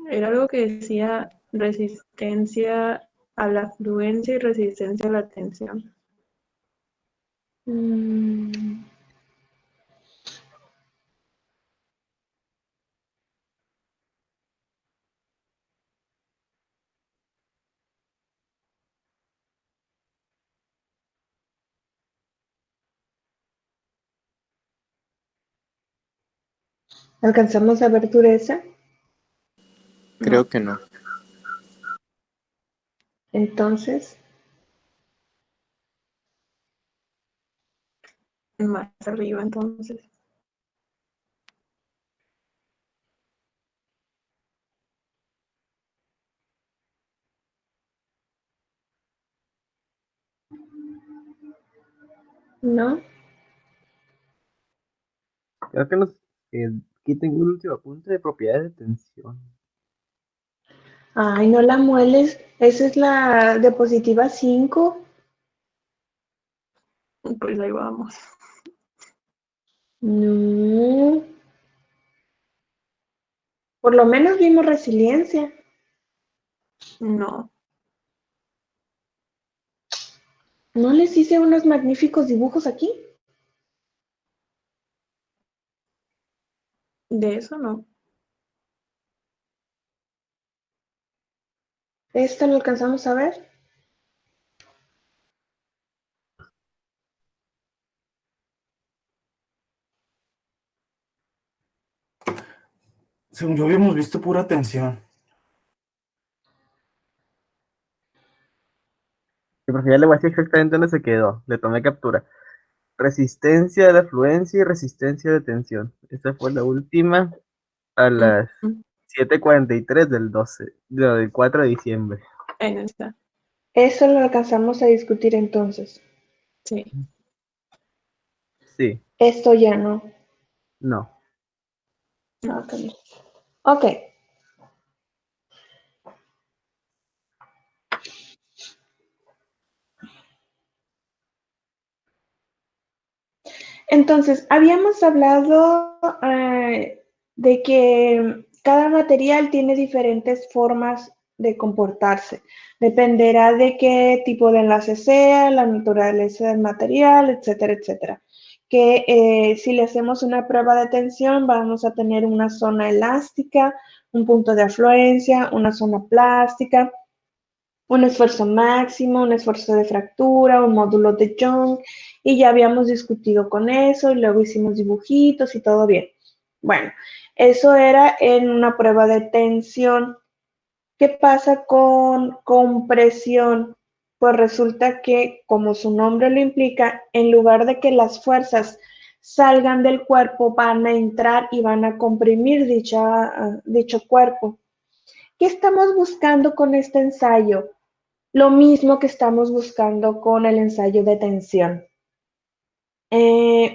Era algo que decía resistencia a la fluencia y resistencia a la tensión. ¿Alcanzamos a ver dureza? No, Creo que no. Entonces, más arriba entonces. ¿no? Creo que nos... aquí tengo un último apunte de propiedades de tensión. Ay, no la mueles. Esa es la diapositiva 5. Pues ahí vamos. No. Por lo menos vimos resiliencia. No, ¿No les hice unos magníficos dibujos aquí? de eso no. ¿Esta lo alcanzamos a ver? Según yo habíamos visto pura tensión. Pero ya le voy a decir exactamente dónde se quedó. Le tomé captura. Resistencia de fluencia y resistencia de tensión. Esta fue la última a las Mm, 7:43 del 12, del 4 de diciembre. ahí está. Eso lo alcanzamos a discutir entonces. Sí. Sí, Esto ya no. no. No, ok. Ok. Entonces, habíamos hablado de que cada material tiene diferentes formas de comportarse. Dependerá de qué tipo de enlace sea, la naturaleza del material, etcétera, etcétera. Que si le hacemos una prueba de tensión, vamos a tener una zona elástica, un punto de afluencia, una zona plástica, un esfuerzo máximo, un esfuerzo de fractura, un módulo de Young, y ya habíamos discutido con eso, y luego hicimos dibujitos y todo bien. Bueno, eso era en una prueba de tensión. ¿Qué pasa con compresión? Pues resulta que, como su nombre lo implica, en lugar de que las fuerzas salgan del cuerpo, van a entrar y van a comprimir dicho cuerpo. ¿Qué estamos buscando con este ensayo? Lo mismo que estamos buscando con el ensayo de tensión.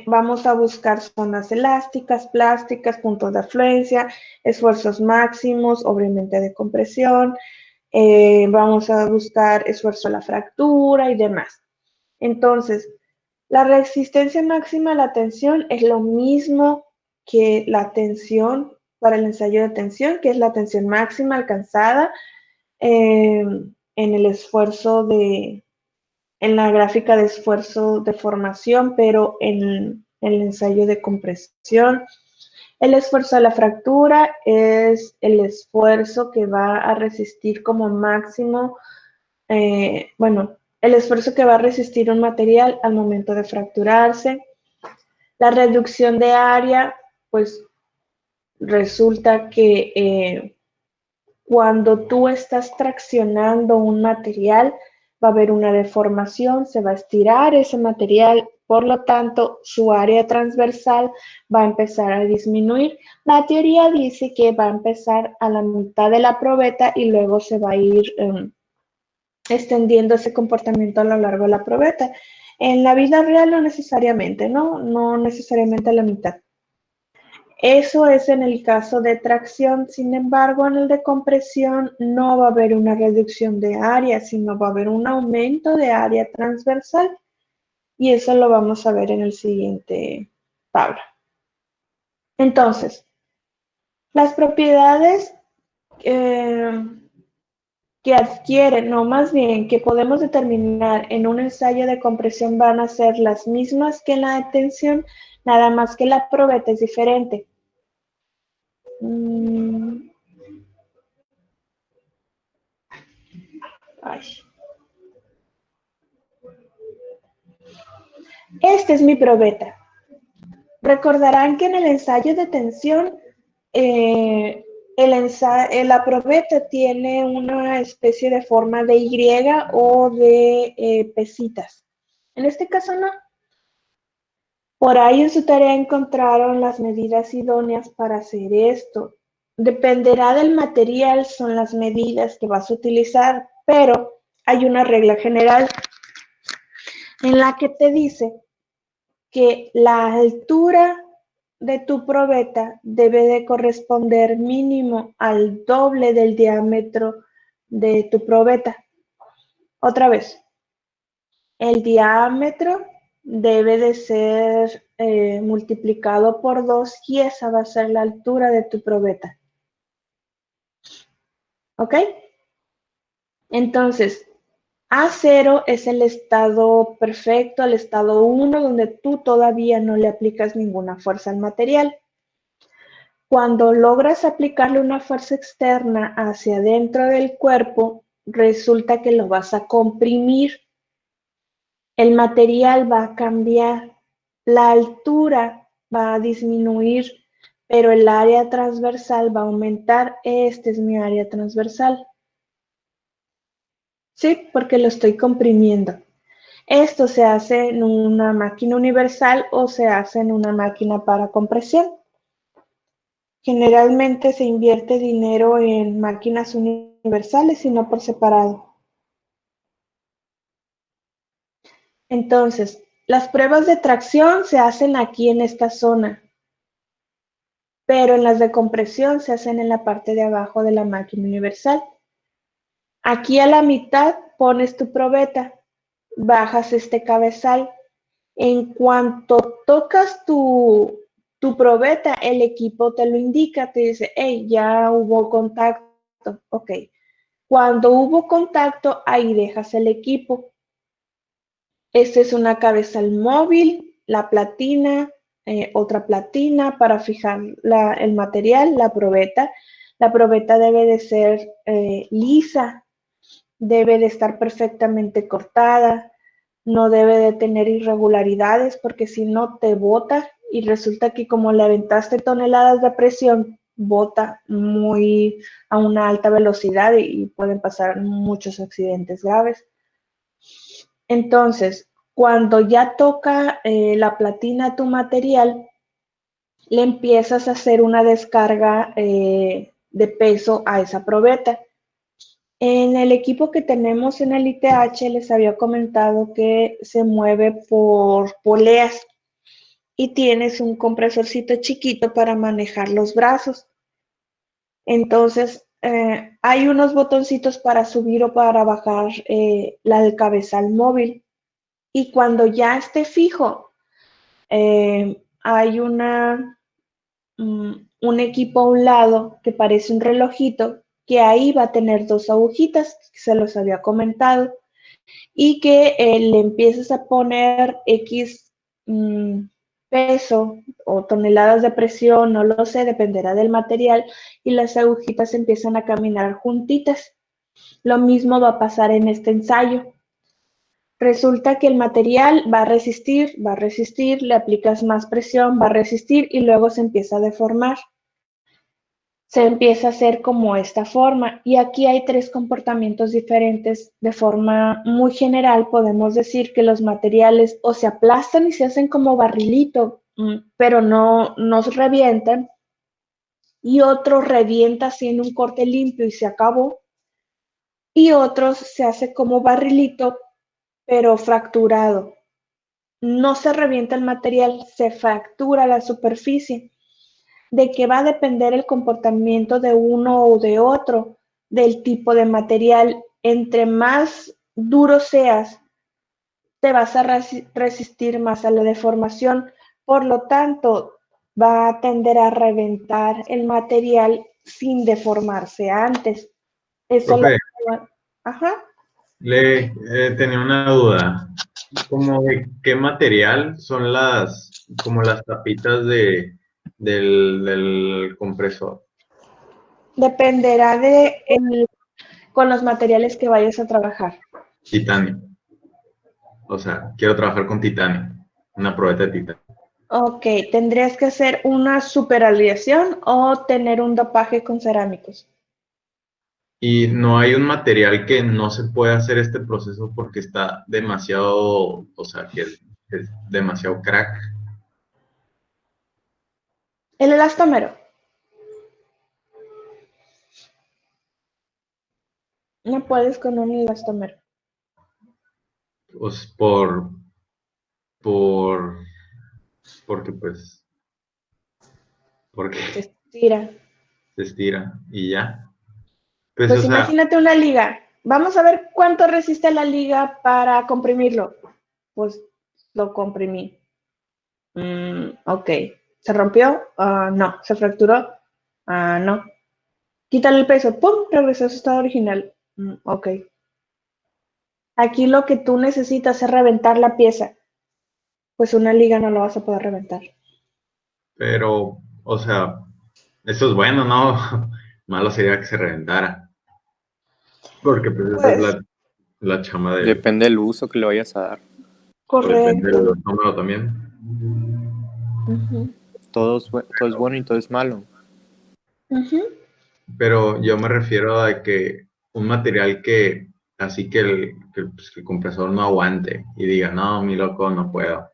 Vamos a buscar zonas elásticas, plásticas, puntos de afluencia, esfuerzos máximos, obviamente de compresión. Vamos a buscar esfuerzo a la fractura y demás. Entonces, la resistencia máxima a la tensión es lo mismo que la tensión para el ensayo de tensión, que es la tensión máxima alcanzada en el esfuerzo en la gráfica de esfuerzo de formación, pero en el ensayo de compresión. El esfuerzo de la fractura es el esfuerzo que va a resistir como máximo, el esfuerzo que va a resistir un material al momento de fracturarse. La reducción de área, pues resulta que cuando tú estás traccionando un material, va a haber una deformación, se va a estirar ese material, por lo tanto, su área transversal va a empezar a disminuir. La teoría dice que va a empezar a la mitad de la probeta y luego se va a ir extendiendo ese comportamiento a lo largo de la probeta. En la vida real no necesariamente, ¿no? No necesariamente a la mitad. Eso es en el caso de tracción, sin embargo, en el de compresión no va a haber una reducción de área, sino va a haber un aumento de área transversal. Y eso lo vamos a ver en el siguiente tabla. Entonces, las propiedades que adquieren, no, más bien que podemos determinar en un ensayo de compresión van a ser las mismas que en la de tensión, nada más que la probeta es diferente. Ay. Esta es mi probeta. Recordarán que en el ensayo de tensión, la probeta tiene una especie de forma de Y o de pesitas. En este caso no. Por ahí en su tarea encontraron las medidas idóneas para hacer esto. Dependerá del material, son las medidas que vas a utilizar, pero hay una regla general en la que te dice que la altura de tu probeta debe de corresponder mínimo al doble del diámetro de tu probeta. Otra vez, el diámetro debe de ser multiplicado por 2 y esa va a ser la altura de tu probeta. ¿Ok? Entonces, A0 es el estado perfecto, el estado 1, donde tú todavía no le aplicas ninguna fuerza al material. Cuando logras aplicarle una fuerza externa hacia adentro del cuerpo, resulta que lo vas a comprimir. El material va a cambiar, la altura va a disminuir, pero el área transversal va a aumentar. Este es mi área transversal. Sí, porque lo estoy comprimiendo. Esto se hace en una máquina universal o se hace en una máquina para compresión. Generalmente se invierte dinero en máquinas universales y no por separado. Entonces, las pruebas de tracción se hacen aquí en esta zona, pero en las de compresión se hacen en la parte de abajo de la máquina universal. Aquí a la mitad pones tu probeta, bajas este cabezal. En cuanto tocas tu probeta, el equipo te lo indica, te dice, hey, ya hubo contacto. Ok. Cuando hubo contacto, ahí dejas el equipo. Esta es una cabezal móvil, la platina, otra platina para fijar el material, la probeta. La probeta debe de ser lisa, debe de estar perfectamente cortada, no debe de tener irregularidades porque si no te bota y resulta que como le aventaste toneladas de presión, bota muy a una alta velocidad y pueden pasar muchos accidentes graves. Entonces, cuando ya toca la platina tu material, le empiezas a hacer una descarga de peso a esa probeta. En el equipo que tenemos en el ITH les había comentado que se mueve por poleas y tienes un compresorcito chiquito para manejar los brazos. Entonces, hay unos botoncitos para subir o para bajar el cabezal móvil. Y cuando ya esté fijo, hay un equipo a un lado que parece un relojito, que ahí va a tener 2 agujitas, que se los había comentado, y que le empiezas a poner X peso o toneladas de presión, no lo sé, dependerá del material, y las agujitas empiezan a caminar juntitas. Lo mismo va a pasar en este ensayo. Resulta que el material va a resistir, le aplicas más presión, va a resistir y luego se empieza a deformar. Se empieza a hacer como esta forma y aquí hay 3 comportamientos diferentes. De forma muy general podemos decir que los materiales o se aplastan y se hacen como barrilito, pero no se revientan, y otro revienta así en un corte limpio y se acabó, y otros se hace como barrilito pero fracturado. No se revienta el material, se fractura la superficie. ¿De qué va a depender el comportamiento de uno o de otro? Del tipo de material. Entre más duro seas, te vas a resistir más a la deformación. Por lo tanto, va a tender a reventar el material sin deformarse antes. Eso Profe, Ajá. tenía una duda. ¿Cómo de qué material son como las tapitas del compresor? Dependerá con los materiales que vayas a trabajar. Titanio. O sea, quiero trabajar con titanio. Una probeta de titanio. Ok, ¿tendrías que hacer una superaliación o tener un dopaje con cerámicos? Y no hay un material que no se pueda hacer este proceso porque está demasiado, o sea, que es demasiado crack. El elastómero. No puedes con un elastómero. Pues porque pues, porque Se estira. se estira y ya. Pues, o Pues sea, imagínate una liga. Vamos a ver cuánto resiste la liga para comprimirlo. Pues lo comprimí. Ok. ¿Se rompió? No. ¿Se fracturó? No. Quítale el peso. ¡Pum! Regresó a su estado original. Ok. Aquí lo que tú necesitas es reventar la pieza. Pues una liga no lo vas a poder reventar. pero, o sea, eso es bueno, ¿no? Malo sería que se reventara. Porque pues esa es Pues, la chama del, Depende del uso que le vayas a dar. o depende del correcto. estómago también. Ujú, Todo es bueno y todo es malo. ujú. Pero yo me refiero a que un material que, así pues, que el compresor no aguante y diga, no, mi loco, no puedo.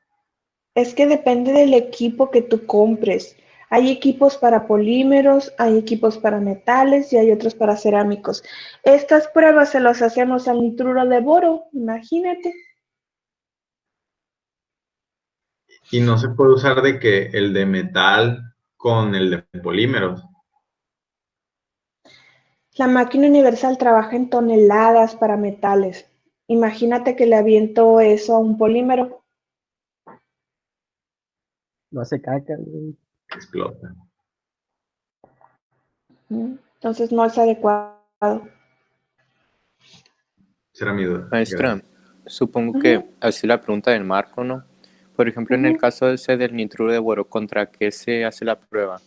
Es que depende del equipo que tú compres. Hay equipos para polímeros, hay equipos para metales y hay otros para cerámicos. Estas pruebas se las hacemos al nitruro de boro, imagínate. Y no se puede usar de que el de metal con el de polímeros. La máquina universal trabaja en toneladas para metales. Imagínate que le aviento eso a un polímero. No hace caca, güey. Explota. Entonces no es adecuado. Será mi duda. Maestra, supongo que Ujú, así la pregunta del marco, ¿no? Por ejemplo, en el ujú. caso ese del nitruro de boro, ¿contra qué se hace la prueba?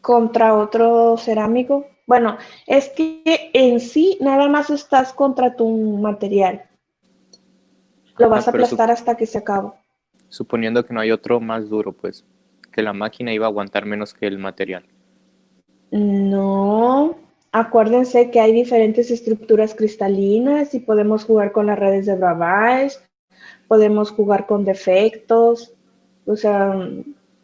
Contra otro cerámico. Bueno, es que en sí nada más estás contra tu material. Lo vas a Pero aplastar hasta que se acabe. suponiendo que no hay otro más duro, pues, que la máquina iba a aguantar menos que el material. No, acuérdense que hay diferentes estructuras cristalinas y podemos jugar con las redes de Bravais, podemos jugar con defectos, o sea,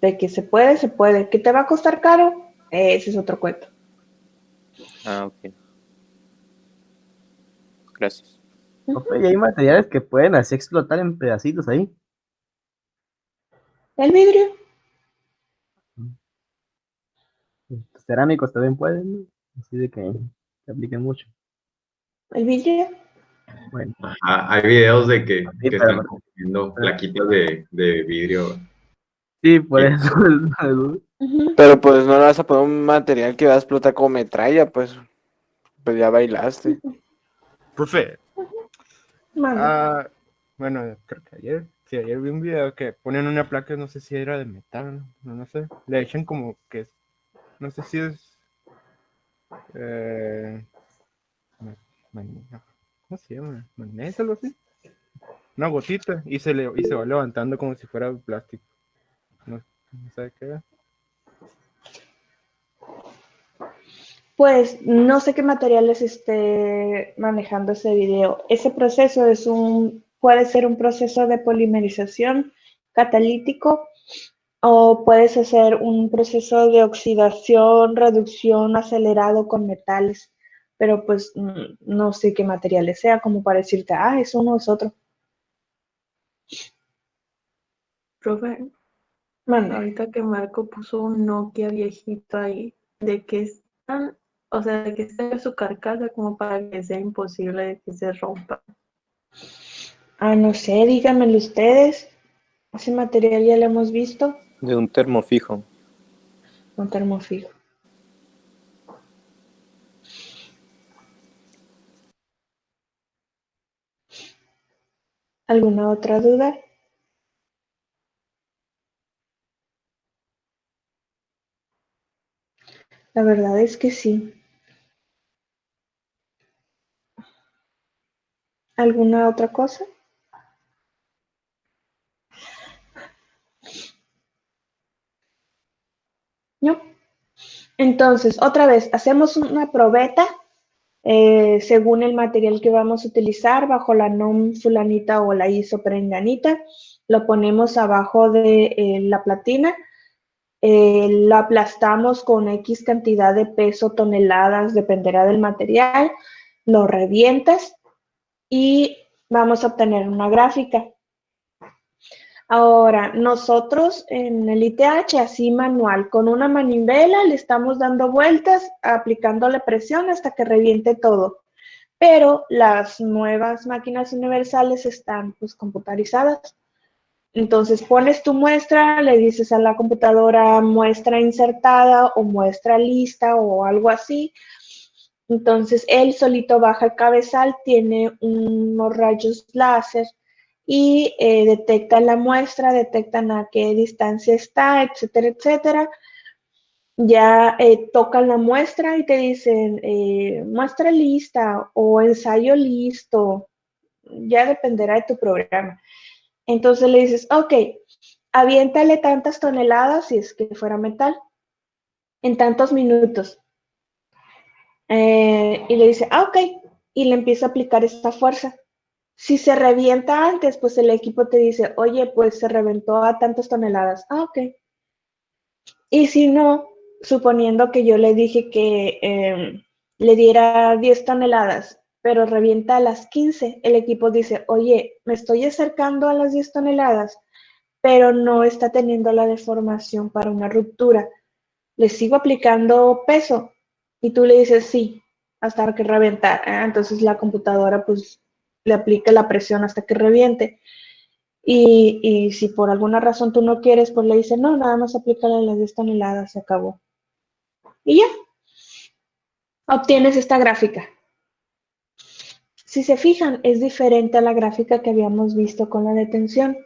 de que se puede, se puede. ¿Que te va a costar caro? Ese es otro cuento. Ah, ok. Gracias. Profe, y hay materiales que pueden así explotar en pedacitos ahí. El vidrio, Los cerámicos también pueden, ¿no? Así de que se apliquen mucho. el vidrio. Bueno, Ajá, hay videos de que sí, pero están consiguiendo plaquitas de vidrio. sí, por Y eso. Ujú. Pero pues no le vas a poner un material que va a explotar como metralla, pues ya bailaste. Profe, Manda. bueno, creo que ayer vi un video que ponen una placa, no sé si era de metal, no sé, le echan como que, no sé si es, eh, ¿cómo se llama? ¿Magnesio, algo así? Una gotita y se va levantando como si fuera plástico. No sé qué era. Pues no sé qué materiales esté manejando ese video. Ese proceso puede ser un proceso de polimerización catalítico o puedes hacer un proceso de oxidación, reducción acelerado con metales, pero pues no sé qué materiales sea, como para decirte, es uno o es otro. Profe, Manda. ahorita que Marco puso un Nokia viejito ahí, ¿de qué están? O sea, ¿de qué está su carcasa como para que sea imposible de que se rompa? No sé, díganmelo ustedes. Ese material ya lo hemos visto, De un termofijo. un termofijo. ¿Alguna otra duda? La verdad es que sí. ¿Alguna otra cosa? ¿No? Entonces, otra vez, hacemos una probeta según el material que vamos a utilizar, bajo la NOM fulanita o la ISO perenganita. Lo ponemos abajo de la platina. Lo aplastamos con X cantidad de peso, toneladas, dependerá del material. Lo revientas y vamos a obtener una gráfica. Ahora, nosotros en el ITH, así manual, con una manivela le estamos dando vueltas, aplicándole presión hasta que reviente todo. Pero las nuevas máquinas universales están pues computarizadas. Entonces pones tu muestra, le dices a la computadora muestra insertada o muestra lista o algo así. Entonces él solito baja el cabezal, tiene unos rayos láser y detectan la muestra, detectan a qué distancia está, etcétera, etcétera. Ya tocan la muestra y te dicen muestra lista o ensayo listo, ya dependerá de tu programa. Entonces le dices, ok, aviéntale tantas toneladas, si es que fuera metal, en tantos minutos. Y le dice, ok, y le empieza a aplicar esta fuerza. Si se revienta antes, pues el equipo te dice, oye, pues se reventó a tantas toneladas. Ok. Y si no, suponiendo que yo le dije que le diera 10 toneladas, pero revienta a las 15, el equipo dice, oye, me estoy acercando a las 10 toneladas, pero no está teniendo la deformación para una ruptura. Le sigo aplicando peso y tú le dices sí, hasta que revienta. Entonces la computadora pues le aplica la presión hasta que reviente. Y si por alguna razón tú no quieres, pues le dices no, nada más aplícale las 10 toneladas, se acabó. Y ya, obtienes esta gráfica. Si se fijan, es diferente a la gráfica que habíamos visto con la detención.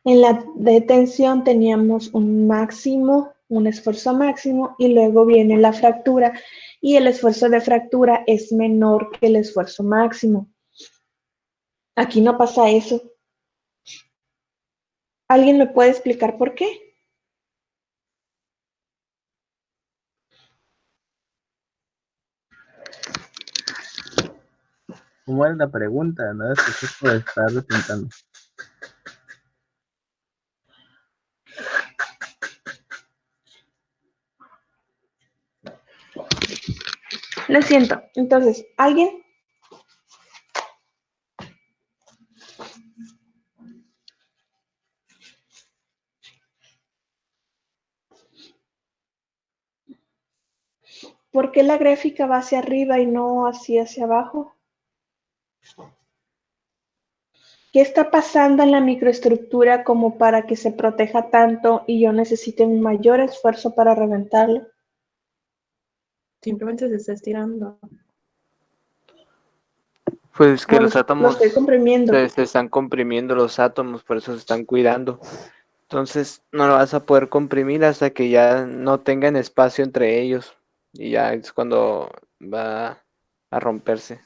En la detención teníamos un máximo, un esfuerzo máximo, y luego viene la fractura, y el esfuerzo de fractura es menor que el esfuerzo máximo. Aquí no pasa eso. ¿Alguien me puede explicar por qué? ¿Cómo era la pregunta? No la escuché por estar pintando. Lo siento. Entonces, ¿alguien? ¿Por qué la gráfica va hacia arriba y no así hacia abajo? ¿Qué está pasando en la microestructura como para que se proteja tanto y yo necesite un mayor esfuerzo para reventarlo? Simplemente se está estirando. Pues que No, los lo átomos estoy comprimiendo. se están comprimiendo los átomos, por eso se están cuidando. Entonces no lo vas a poder comprimir hasta que ya no tengan espacio entre ellos. Y ya es cuando va a romperse.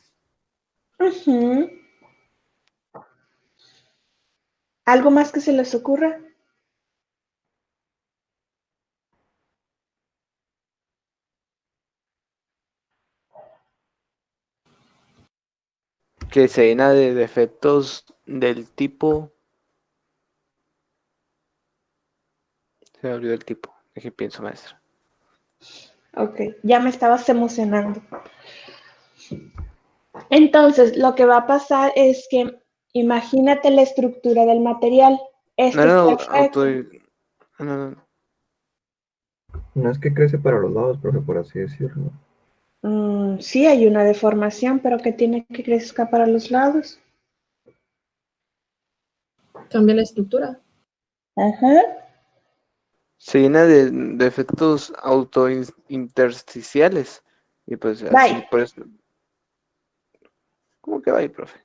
Ujú. ¿Algo más que se les ocurra? Que se llena de defectos del tipo. Se me olvidó el tipo. ¿De qué pienso, maestra? Ok, ya me estabas emocionando. Entonces, lo que va a pasar es que imagínate la estructura del material. No Este es era perfecto. no. No es que crece para los lados, profe, por así decirlo. Sí, hay una deformación, pero que tiene que crecer para los lados. Cambia la estructura. Ajá. Se llena de defectos autointersticiales. Y pues así, Bye. por eso. ¿Cómo que va ahí, profe?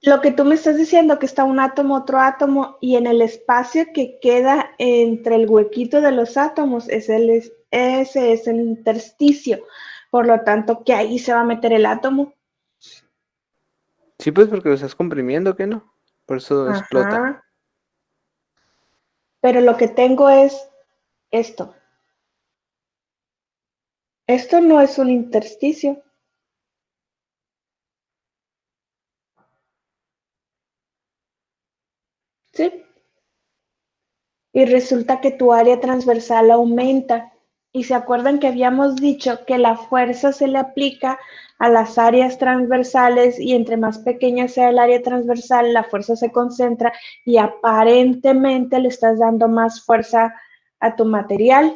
Lo que tú me estás diciendo, que está un átomo, otro átomo, y en el espacio que queda entre el huequito de los átomos, ese es el intersticio. Por lo tanto, que ahí se va a meter el átomo. Sí, pues porque lo estás comprimiendo, ¿qué no? Por eso explota. Ajá. Pero lo que tengo es esto. Esto no es un intersticio. ¿Sí? Y resulta que tu área transversal aumenta. Y se acuerdan que habíamos dicho que la fuerza se le aplica a las áreas transversales y entre más pequeña sea el área transversal, la fuerza se concentra y aparentemente le estás dando más fuerza a tu material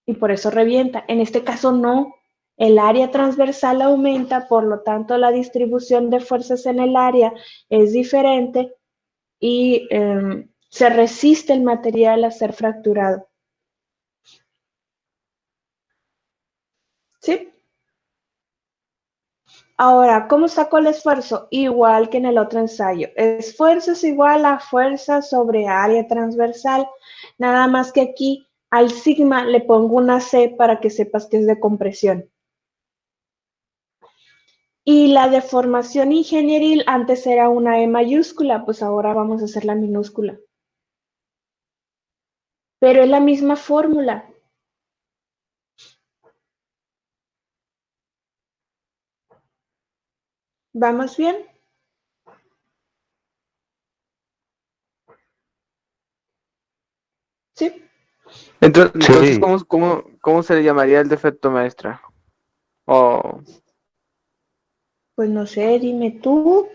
y por eso revienta. En este caso no, el área transversal aumenta, por lo tanto la distribución de fuerzas en el área es diferente y se resiste el material a ser fracturado. ¿Sí? Ahora, ¿cómo saco el esfuerzo? Igual que en el otro ensayo. Esfuerzo es igual a fuerza sobre área transversal. Nada más que aquí al sigma le pongo una C para que sepas que es de compresión. Y la deformación ingenieril antes era una E mayúscula, pues ahora vamos a hacer la minúscula. Pero es la misma fórmula. ¿Vamos bien? ¿Sí? Entonces Sí, ¿cómo se le llamaría el defecto, maestra? O Pues no sé, dime tú.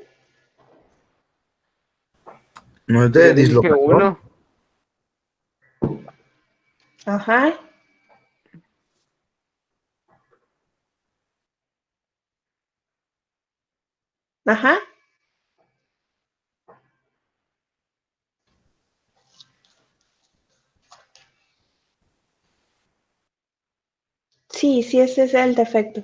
¿No es pues de ya te dije dislocación? uno. Ajá. Ajá. Sí, sí, ese es el defecto.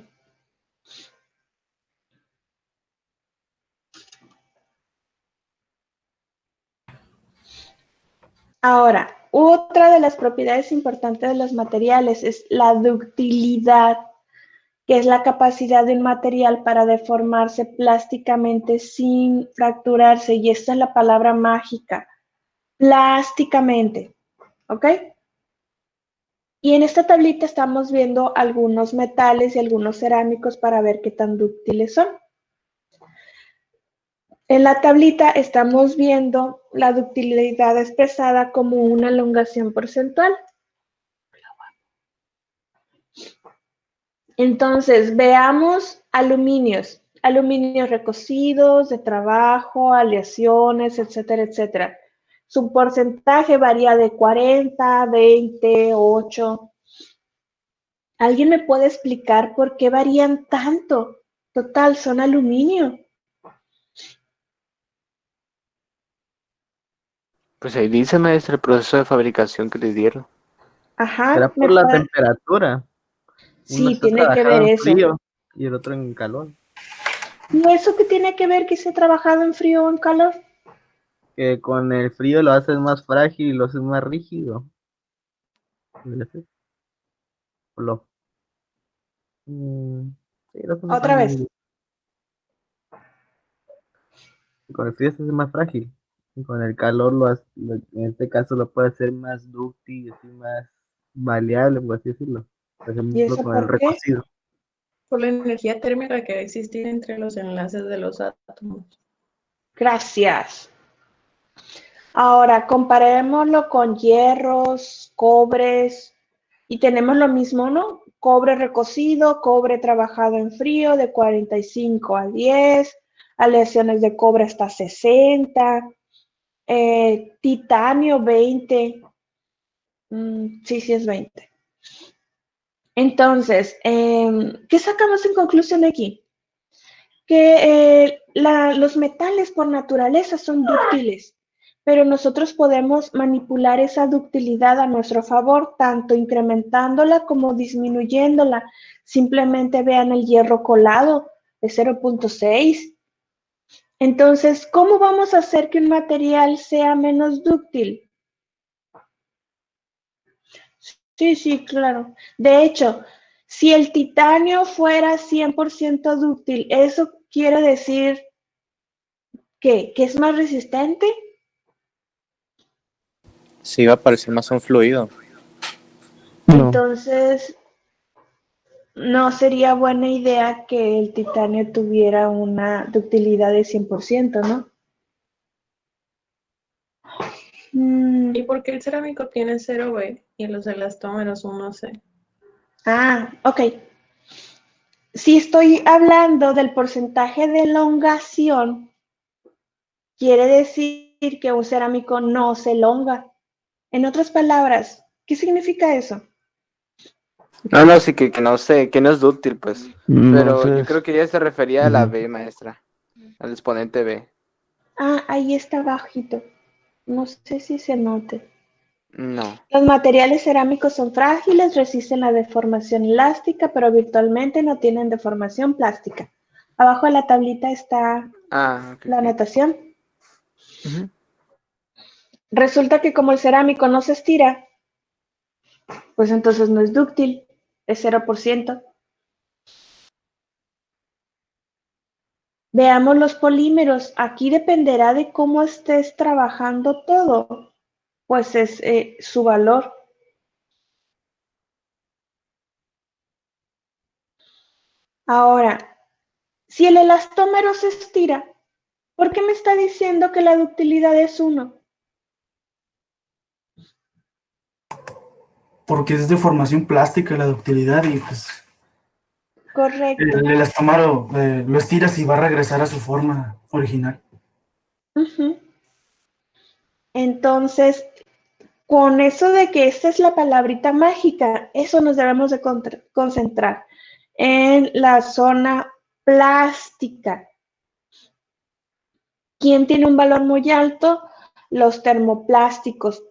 Ahora, otra de las propiedades importantes de los materiales es la ductilidad, que es la capacidad de un material para deformarse plásticamente sin fracturarse, y esta es la palabra mágica, plásticamente, ¿ok? Y en esta tablita estamos viendo algunos metales y algunos cerámicos para ver qué tan dúctiles son. En la tablita estamos viendo la ductilidad expresada como una elongación porcentual. Entonces, veamos aluminios. Aluminios recocidos, de trabajo, aleaciones, etcétera, etcétera. Su porcentaje varía de 40, 20, 8. ¿Alguien me puede explicar por qué varían tanto? Total, son aluminio. Pues ahí dice, maestra, el proceso de fabricación que les dieron. Será Ajá, por la temperatura. Uno Sí, está tiene que ver trabajado en eso. frío y el otro en calor. ¿Y eso qué tiene que ver que se ha trabajado en frío o en calor? Que con el frío lo haces más frágil y lo haces más rígido. Lo, mm, sí, lo haces más Otra vez. rígido. Con el frío se hace más frágil. Y con el calor en este caso lo puede hacer más dúctil, así más maleable, por así decirlo. Por ¿Y ejemplo, eso con el por qué? recocido. Por la energía térmica que va a existir entre los enlaces de los átomos. Gracias. Ahora, comparémoslo con hierros, cobres, y tenemos lo mismo, ¿no? Cobre recocido, cobre trabajado en frío de 45 a 10, aleaciones de cobre hasta 60, titanio 20, sí, sí es 20. Entonces, ¿qué sacamos en conclusión aquí? Que los metales por naturaleza son dúctiles, pero nosotros podemos manipular esa ductilidad a nuestro favor, tanto incrementándola como disminuyéndola. Simplemente vean el hierro colado de 0.6. Entonces, ¿cómo vamos a hacer que un material sea menos dúctil? Sí, claro. De hecho, si el titanio fuera 100% dúctil, ¿eso quiere decir que es más resistente? Sí, va a parecer más un fluido. No. Entonces, no sería buena idea que el titanio tuviera una ductilidad de 100%, ¿no? ¿Y por qué el cerámico tiene 0B y los elastómeros 1C? Ok. Si estoy hablando del porcentaje de elongación, quiere decir que un cerámico no se elonga. En otras palabras, ¿qué significa eso? No, sí, que no sé, que no es dúctil, pues. Pero yo Entonces, creo que ella se refería a la ujú. B, maestra, al exponente B. Ahí está bajito. No sé si se note. No. Los materiales cerámicos son frágiles, resisten la deformación elástica, pero virtualmente no tienen deformación plástica. Abajo de la tablita está Ok. la anotación. Ujú. Resulta que como el cerámico no se estira, pues entonces no es dúctil, es 0%. Veamos los polímeros. Aquí dependerá de cómo estés trabajando todo, pues es su valor. Ahora, si el elastómero se estira, ¿por qué me está diciendo que la ductilidad es 1? Porque es deformación plástica la ductilidad y pues Correcto. el elastómero lo estiras y va a regresar a su forma original. Uh-huh. Entonces, con eso de que esta es la palabrita mágica, eso nos debemos de concentrar en la zona plástica. ¿Quién tiene un valor muy alto? Los termoplásticos.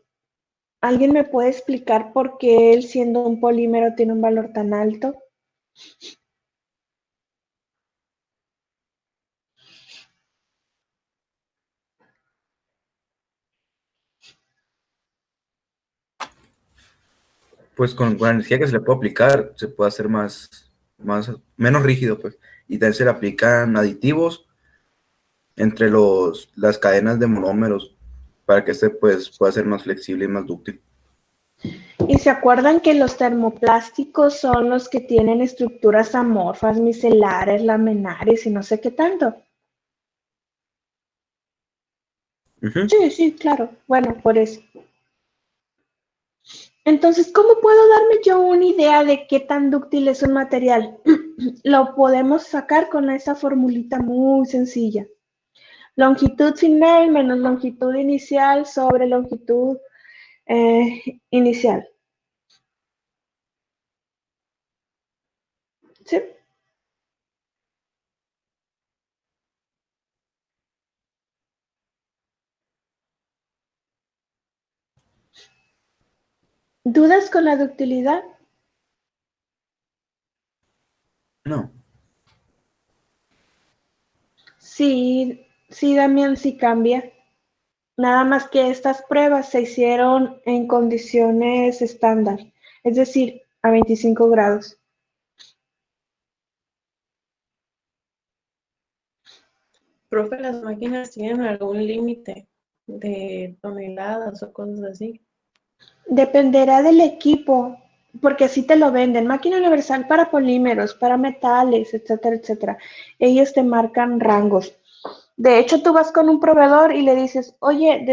¿Alguien me puede explicar por qué él, siendo un polímero, tiene un valor tan alto? Pues con la energía que se le puede aplicar, se puede hacer menos rígido, pues. Y también se le aplican aditivos entre las cadenas de monómeros para que este pues pueda ser más flexible y más dúctil. ¿Y se acuerdan que los termoplásticos son los que tienen estructuras amorfas, micelares, laminares y no sé qué tanto? Uh-huh. Sí, claro. Bueno, por eso. Entonces, ¿cómo puedo darme yo una idea de qué tan dúctil es un material? Lo podemos sacar con esa formulita muy sencilla. Longitud final menos longitud inicial sobre longitud inicial. ¿Sí? ¿Dudas con la ductilidad? No. Sí, Damián, sí cambia. Nada más que estas pruebas se hicieron en condiciones estándar, es decir, a 25 grados. Profe, ¿las máquinas tienen algún límite de toneladas o cosas así? Dependerá del equipo, porque así te lo venden. Máquina universal para polímeros, para metales, etcétera, etcétera. Ellos te marcan rangos. De hecho, tú vas con un proveedor y le dices, oye,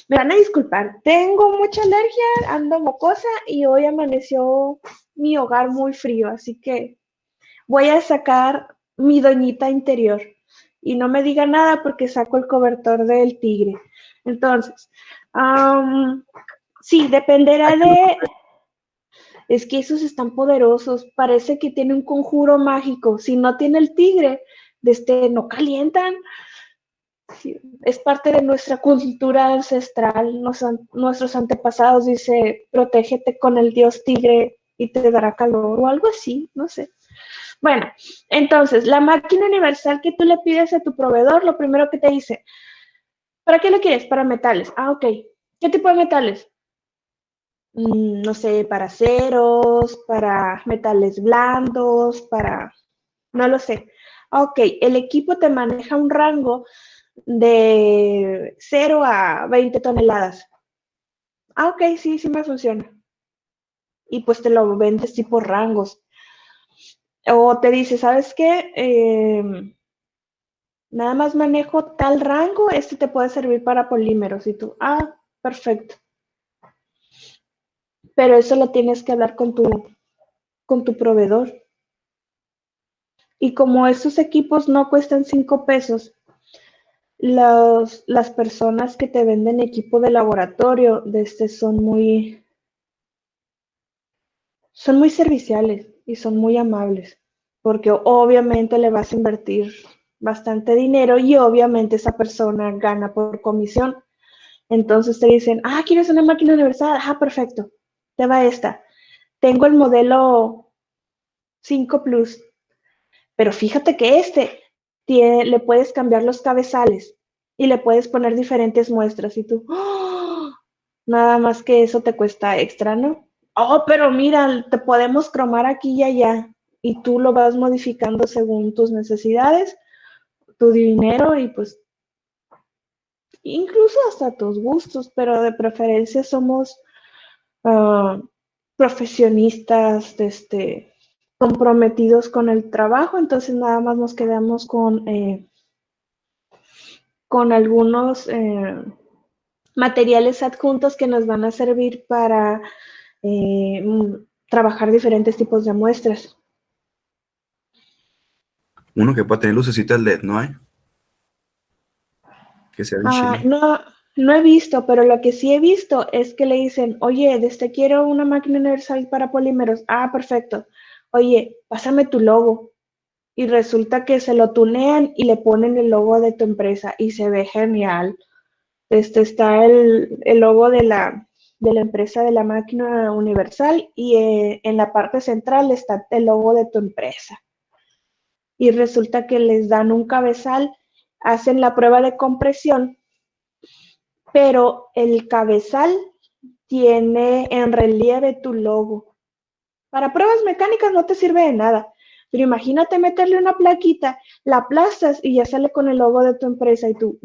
me van a disculpar, tengo mucha alergia, ando mocosa y hoy amaneció mi hogar muy frío, así que voy a sacar mi doñita interior y no me diga nada porque saco el cobertor del tigre. Entonces, sí, dependerá de... Es que esos están poderosos, parece que tiene un conjuro mágico. Si no tiene el tigre, no calientan. Sí, es parte de nuestra cultura ancestral. Nuestros antepasados dice, protégete con el dios tigre y te dará calor o algo así, no sé. Bueno, entonces, la máquina universal que tú le pides a tu proveedor, lo primero que te dice, ¿para qué lo quieres? Para metales. Ah, ok. ¿Qué tipo de metales? No sé, para aceros, para metales blandos, para... No lo sé. Ah, ok, el equipo te maneja un rango de 0 a 20 toneladas. Ah, ok, sí, sí me funciona. Y pues te lo vendes tipo rangos. O te dice, ¿sabes qué? Nada más manejo tal rango, este te puede servir para polímeros. Y tú, ah, perfecto. Pero eso lo tienes que hablar con tu proveedor. Y como estos equipos no cuestan 5 pesos, las personas que te venden equipo de laboratorio son muy serviciales y son muy amables, porque obviamente le vas a invertir bastante dinero y obviamente esa persona gana por comisión. Entonces te dicen, ah, ¿quieres una máquina universal? Ah, perfecto, te va esta. Tengo el modelo 5 Plus, pero fíjate que le puedes cambiar los cabezales y le puedes poner diferentes muestras y tú, ¡oh! Nada más que eso te cuesta extra, ¿no? Oh, pero mira, te podemos cromar aquí y allá y tú lo vas modificando según tus necesidades, tu dinero y pues incluso hasta tus gustos, pero de preferencia somos profesionistas, comprometidos con el trabajo, entonces nada más nos quedamos con algunos materiales adjuntos que nos van a servir para trabajar diferentes tipos de muestras. Uno que pueda tener lucecitas LED, ¿no hay? Que sea bien chilo. No he visto, pero lo que sí he visto es que le dicen, oye, quiero una máquina universal para polímeros. Ah, perfecto. Oye, pásame tu logo. Y resulta que se lo tunean y le ponen el logo de tu empresa y se ve genial. Está el logo de la empresa de la máquina universal y en la parte central está el logo de tu empresa. Y resulta que les dan un cabezal, hacen la prueba de compresión, pero el cabezal tiene en relieve tu logo. Para pruebas mecánicas no te sirve de nada, pero imagínate meterle una plaquita, la aplastas y ya sale con el logo de tu empresa y tú,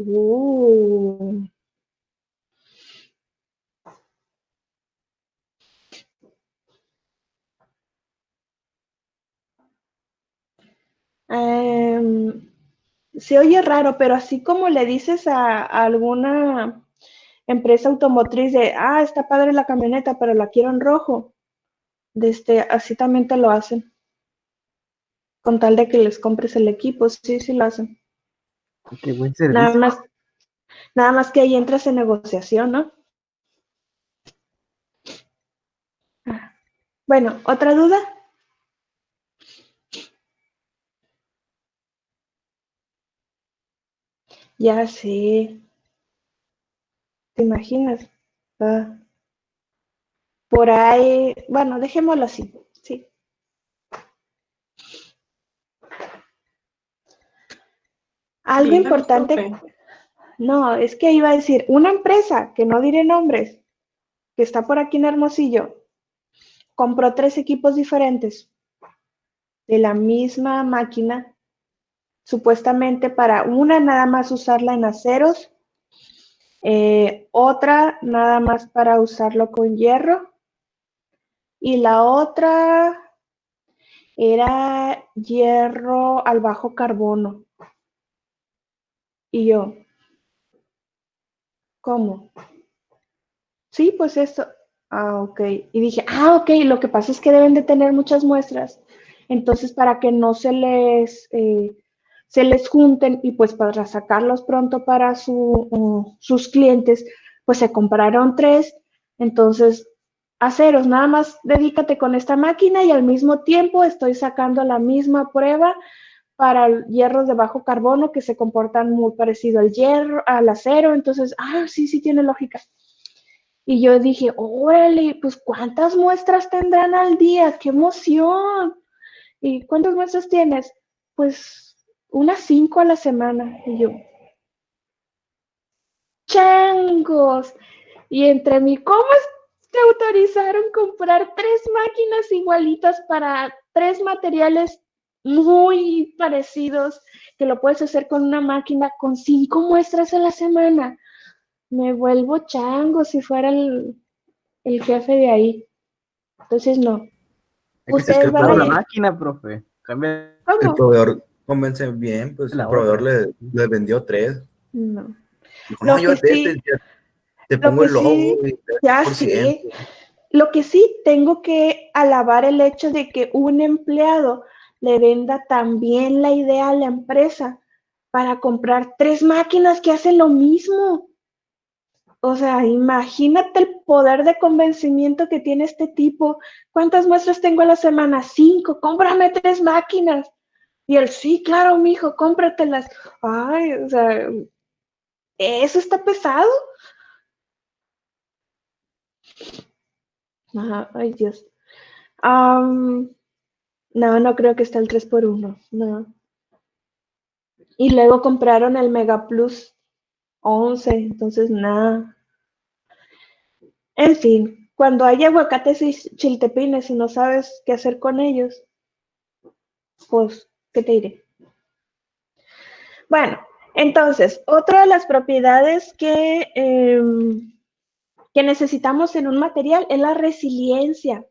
se oye raro, pero así como le dices a alguna empresa automotriz de, está padre la camioneta, pero la quiero en rojo, así también te lo hacen, con tal de que les compres el equipo, sí, sí lo hacen. Qué buen servicio. Nada más que ahí entras en negociación, ¿no? Bueno, ¿otra duda? Ya sé. ¿Te imaginas? Por ahí, bueno, dejémoslo así, sí. Algo Dígame, importante, profe. no, es que iba a decir, una empresa, que no diré nombres, que está por aquí en Hermosillo, compró 3 equipos diferentes de la misma máquina, supuestamente para una nada más usarla en aceros, otra nada más para usarlo con hierro, y la otra era hierro al bajo carbono. Y yo, ¿cómo? Sí, pues esto. Ok. Y dije, ok, lo que pasa es que deben de tener muchas muestras. Entonces, para que no se les junten y pues para sacarlos pronto para sus clientes, pues se compraron 3. Entonces, aceros, nada más dedícate con esta máquina y al mismo tiempo estoy sacando la misma prueba para hierros de bajo carbono que se comportan muy parecido al acero. Entonces, sí tiene lógica. Y yo dije, órale, pues ¿cuántas muestras tendrán al día? ¡Qué emoción! ¿Y cuántas muestras tienes? Pues unas 5 a la semana. Y yo, changos. Y entre mí, ¿cómo te autorizaron comprar 3 máquinas igualitas para 3 materiales muy parecidos que lo puedes hacer con una máquina con 5 muestras a la semana? Me vuelvo chango si fuera el jefe de ahí. Entonces, no. Es que se Es que Ustedes el van a compraron la proveedor, ir. máquina, profe. Cambia el ¿Cómo? proveedor convence bien, pues el la proveedor otra. le vendió 3. No. Dijo, no, Lo que llévate este, sí, te lo pongo que el logo sí, y te da ya 10%. sé. Lo que sí tengo que alabar el hecho de que un empleado le venda también la idea a la empresa para comprar 3 máquinas que hacen lo mismo. O sea, imagínate el poder de convencimiento que tiene este tipo. ¿Cuántas muestras tengo a la semana? 5. Cómprame 3 máquinas. Y él, sí, claro, mijo, cómpratelas. Ay, o sea, eso está pesado. Ajá, ay, Dios. No, no creo que esté el 3x1. No. Y luego compraron el Mega Plus 11, entonces nada. En fin, cuando hay aguacates y chiltepines y no sabes qué hacer con ellos, pues, ¿qué te diré? Bueno, entonces, otra de las propiedades que necesitamos en un material es la resiliencia.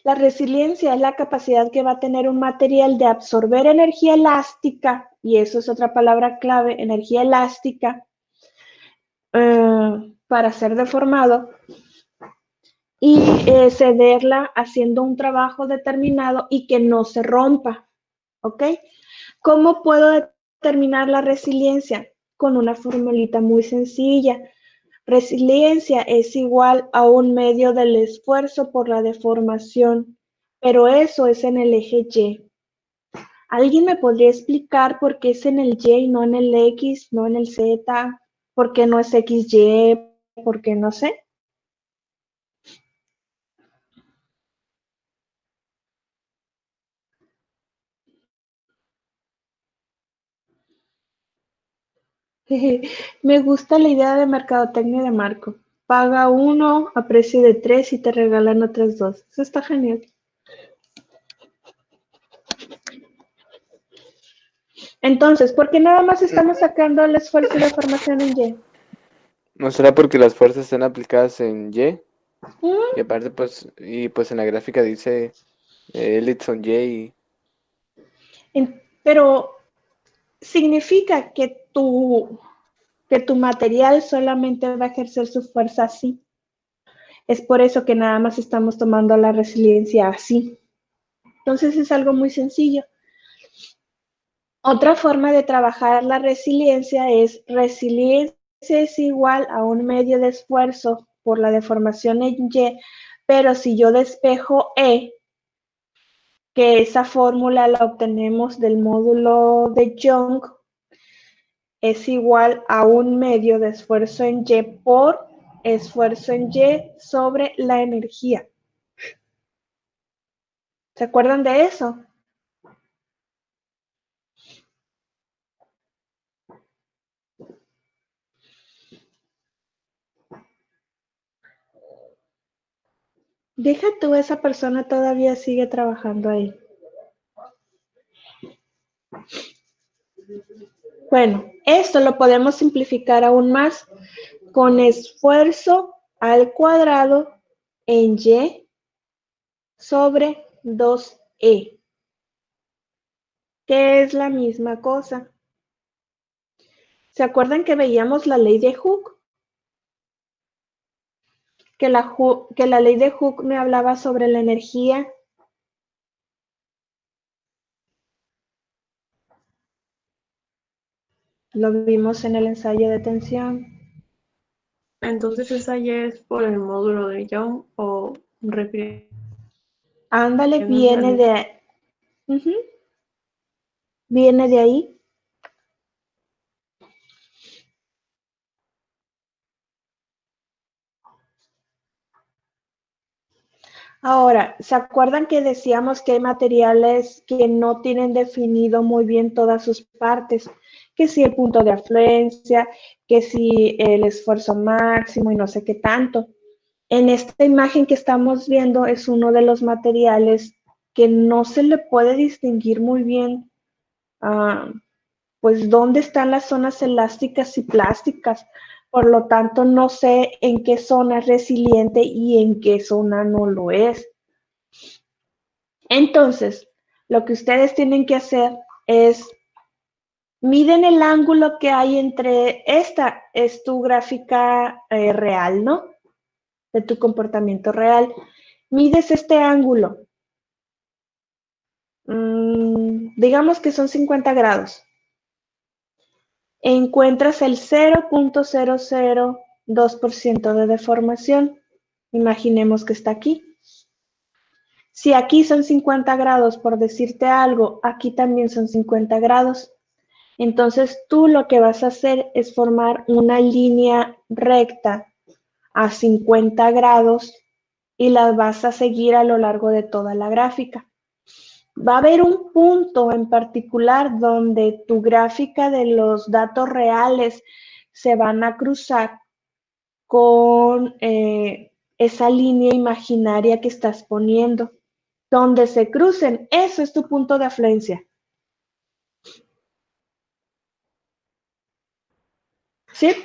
La resiliencia es la capacidad que va a tener un material de absorber energía elástica, y eso es otra palabra clave, energía elástica, para ser deformado y cederla haciendo un trabajo determinado y que no se rompa, ¿ok? ¿Cómo puedo determinar la resiliencia? Con una formulita muy sencilla. Resiliencia es igual a un medio del esfuerzo por la deformación, pero eso es en el eje Y. ¿Alguien me podría explicar por qué es en el Y y no en el X, no en el Z? ¿Por qué no es XY? ¿Por qué no sé? Me gusta la idea de mercadotecnia de Marco. Paga uno a precio de 3 y te regalan otras 2. Eso está genial. Entonces, ¿por qué nada más estamos sacando el esfuerzo y la formación en Y? ¿No será porque las fuerzas están aplicadas en Y? ¿Mm? Y aparte, pues en la gráfica dice Elliotson Y. Pero significa que tu material solamente va a ejercer su fuerza así. Es por eso que nada más estamos tomando la resiliencia así. Entonces es algo muy sencillo. Otra forma de trabajar la resiliencia es igual a un medio de esfuerzo por la deformación en Y, pero si yo despejo E, que esa fórmula la obtenemos del módulo de Young, es igual a un medio de esfuerzo en Y por esfuerzo en Y sobre la energía. ¿Se acuerdan de eso? Deja tú, esa persona todavía sigue trabajando ahí. Bueno, esto lo podemos simplificar aún más con esfuerzo al cuadrado en Y sobre 2E, que es la misma cosa. ¿Se acuerdan que veíamos la ley de Hooke? Que la ley de Hooke me hablaba sobre la energía. Lo vimos en el ensayo de tensión. Entonces esa ya es por el módulo de Young o Ándale, refiriéndose al mismo. Viene de ahí. Ahora, ¿se acuerdan que decíamos que hay materiales que no tienen definido muy bien todas sus partes? Que si el punto de afluencia, que si el esfuerzo máximo y no sé qué tanto. En esta imagen que estamos viendo es uno de los materiales que no se le puede distinguir muy bien, pues dónde están las zonas elásticas y plásticas. Por lo tanto, no sé en qué zona es resiliente y en qué zona no lo es. Entonces, lo que ustedes tienen que hacer es miden el ángulo que hay entre esta es tu gráfica real, ¿no? De tu comportamiento real. Mides este ángulo. Digamos que son 50 grados. Encuentras el 0.002% de deformación. Imaginemos que está aquí. Si aquí son 50 grados, por decirte algo, aquí también son 50 grados. Entonces tú lo que vas a hacer es formar una línea recta a 50 grados y la vas a seguir a lo largo de toda la gráfica. Va a haber un punto en particular donde tu gráfica de los datos reales se van a cruzar con esa línea imaginaria que estás poniendo. Donde se crucen, eso es tu punto de afluencia. ¿Sí?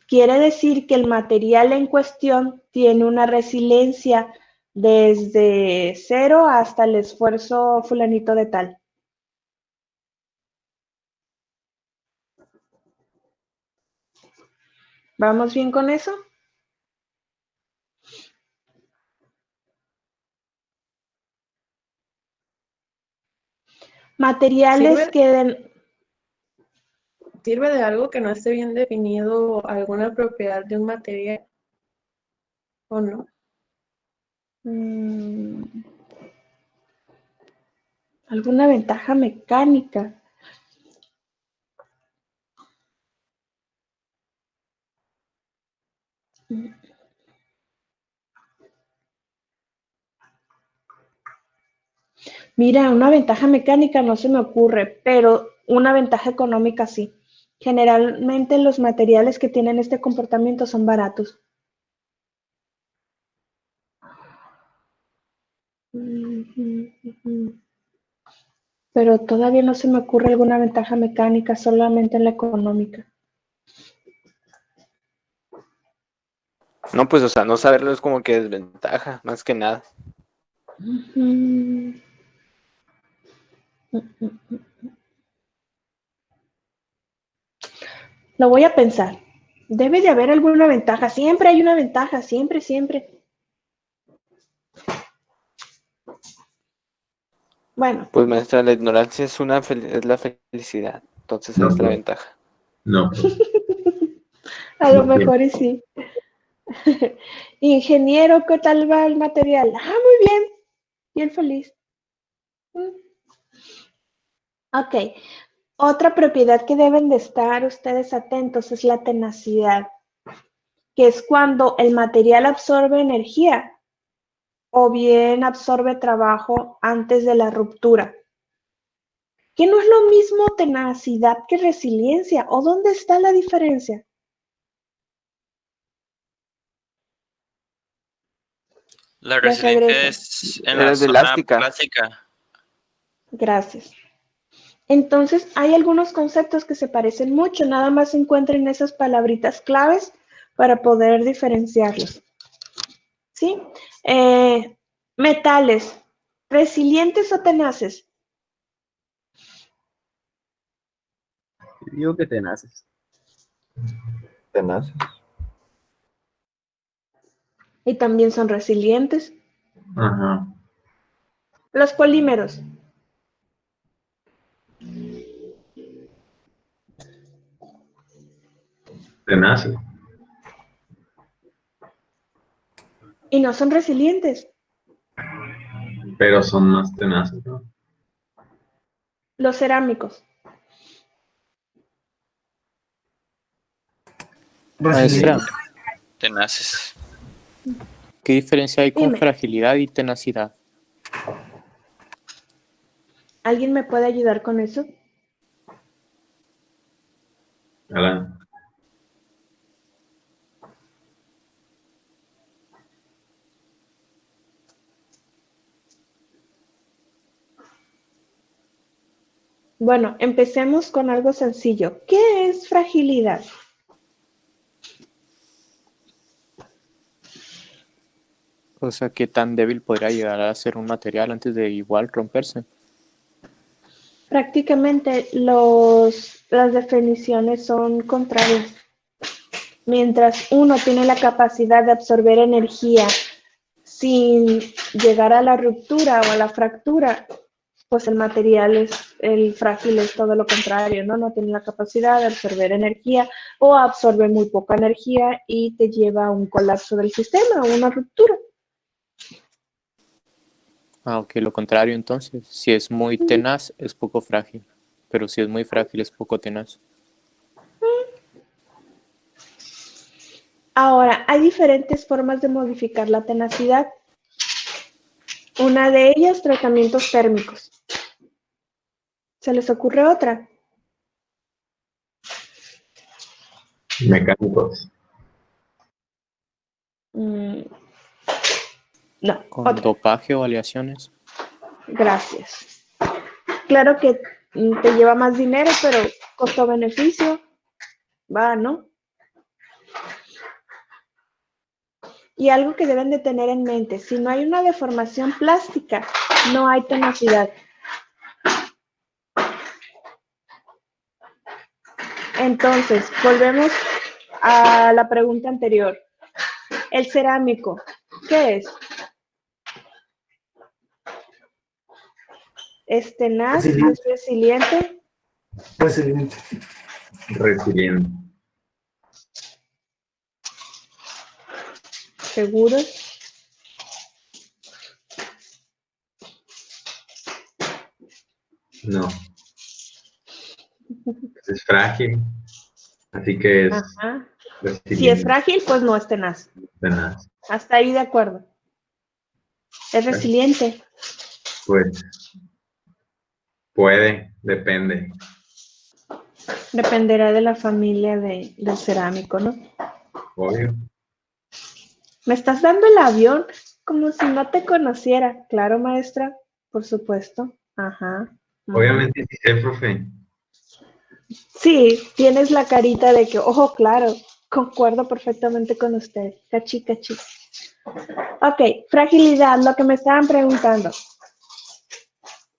Quiere decir que el material en cuestión tiene una resiliencia desde 0 hasta el esfuerzo fulanito de tal. ¿Vamos bien con eso? Materiales que... ¿Sirve de algo que no esté bien definido alguna propiedad de un material o no? ¿Alguna ventaja mecánica? Mira, una ventaja mecánica no se me ocurre, pero una ventaja económica sí. Generalmente los materiales que tienen este comportamiento son baratos. Pero todavía no se me ocurre alguna ventaja mecánica, solamente en la económica. No, pues, o sea, no saberlo es como que desventaja, más que nada. Lo voy a pensar. Debe de haber alguna ventaja. Siempre hay una ventaja, siempre, siempre. Bueno. Pues maestra, la ignorancia es es la felicidad. Entonces ahí está la ventaja. No. A lo mejor y sí. Ingeniero, ¿qué tal va el material? Ah, muy bien. Bien feliz. Ok. Otra propiedad que deben de estar ustedes atentos es la tenacidad, que es cuando el material absorbe energía o bien absorbe trabajo antes de la ruptura. ¿Que no es lo mismo tenacidad que resiliencia? ¿O dónde está la diferencia? La resiliencia es en la zona plástica. Gracias. Entonces, hay algunos conceptos que se parecen mucho, nada más encuentren esas palabritas claves para poder diferenciarlos. ¿Sí? Metales, ¿resilientes o tenaces? Digo que tenaces. Tenaces. Y también son resilientes. Ajá. Los polímeros. Tenaces. Y no son resilientes. Pero son más tenaces, ¿no? Los cerámicos. Maestra, tenaces. ¿Qué diferencia hay con Dime. fragilidad y tenacidad? ¿Alguien me puede ayudar con eso? Alan. Bueno, empecemos con algo sencillo. ¿Qué es fragilidad? O sea, ¿qué tan débil podría llegar a ser un material antes de igual romperse? Prácticamente las definiciones son contrarias. Mientras uno tiene la capacidad de absorber energía sin llegar a la ruptura o a la fractura, pues el frágil es todo lo contrario, ¿no? No tiene la capacidad de absorber energía o absorbe muy poca energía y te lleva a un colapso del sistema, a una ruptura. Ah, ok, lo contrario entonces. Si es muy tenaz, es poco frágil. Pero si es muy frágil, es poco tenaz. Ahora, hay diferentes formas de modificar la tenacidad. Una de ellas, tratamientos térmicos. ¿Se les ocurre otra? Mecánicos. No, ¿Con otra. dopaje o aleaciones? Gracias. Claro que te lleva más dinero, pero costo-beneficio va, ¿no? Y algo que deben de tener en mente, si no hay una deformación plástica, no hay tenacidad. Entonces, volvemos a la pregunta anterior. El cerámico, ¿qué es? ¿Es tenaz? ¿Es resiliente? Resiliente. Resiliente. ¿Seguros? No. Es frágil. Así que es Ajá. resiliente. Si es frágil, pues no es tenaz. Tenaz. Hasta ahí de acuerdo. ¿Es resiliente? Pues puede, depende. Dependerá de la familia del cerámico, ¿no? Obvio. ¿Me estás dando el avión como si no te conociera? Claro, maestra, por supuesto. Ajá. Obviamente sí sé, profe. Sí, tienes la carita de que, ojo, claro, concuerdo perfectamente con usted. Cachi, cachi. Ok, fragilidad, lo que me estaban preguntando.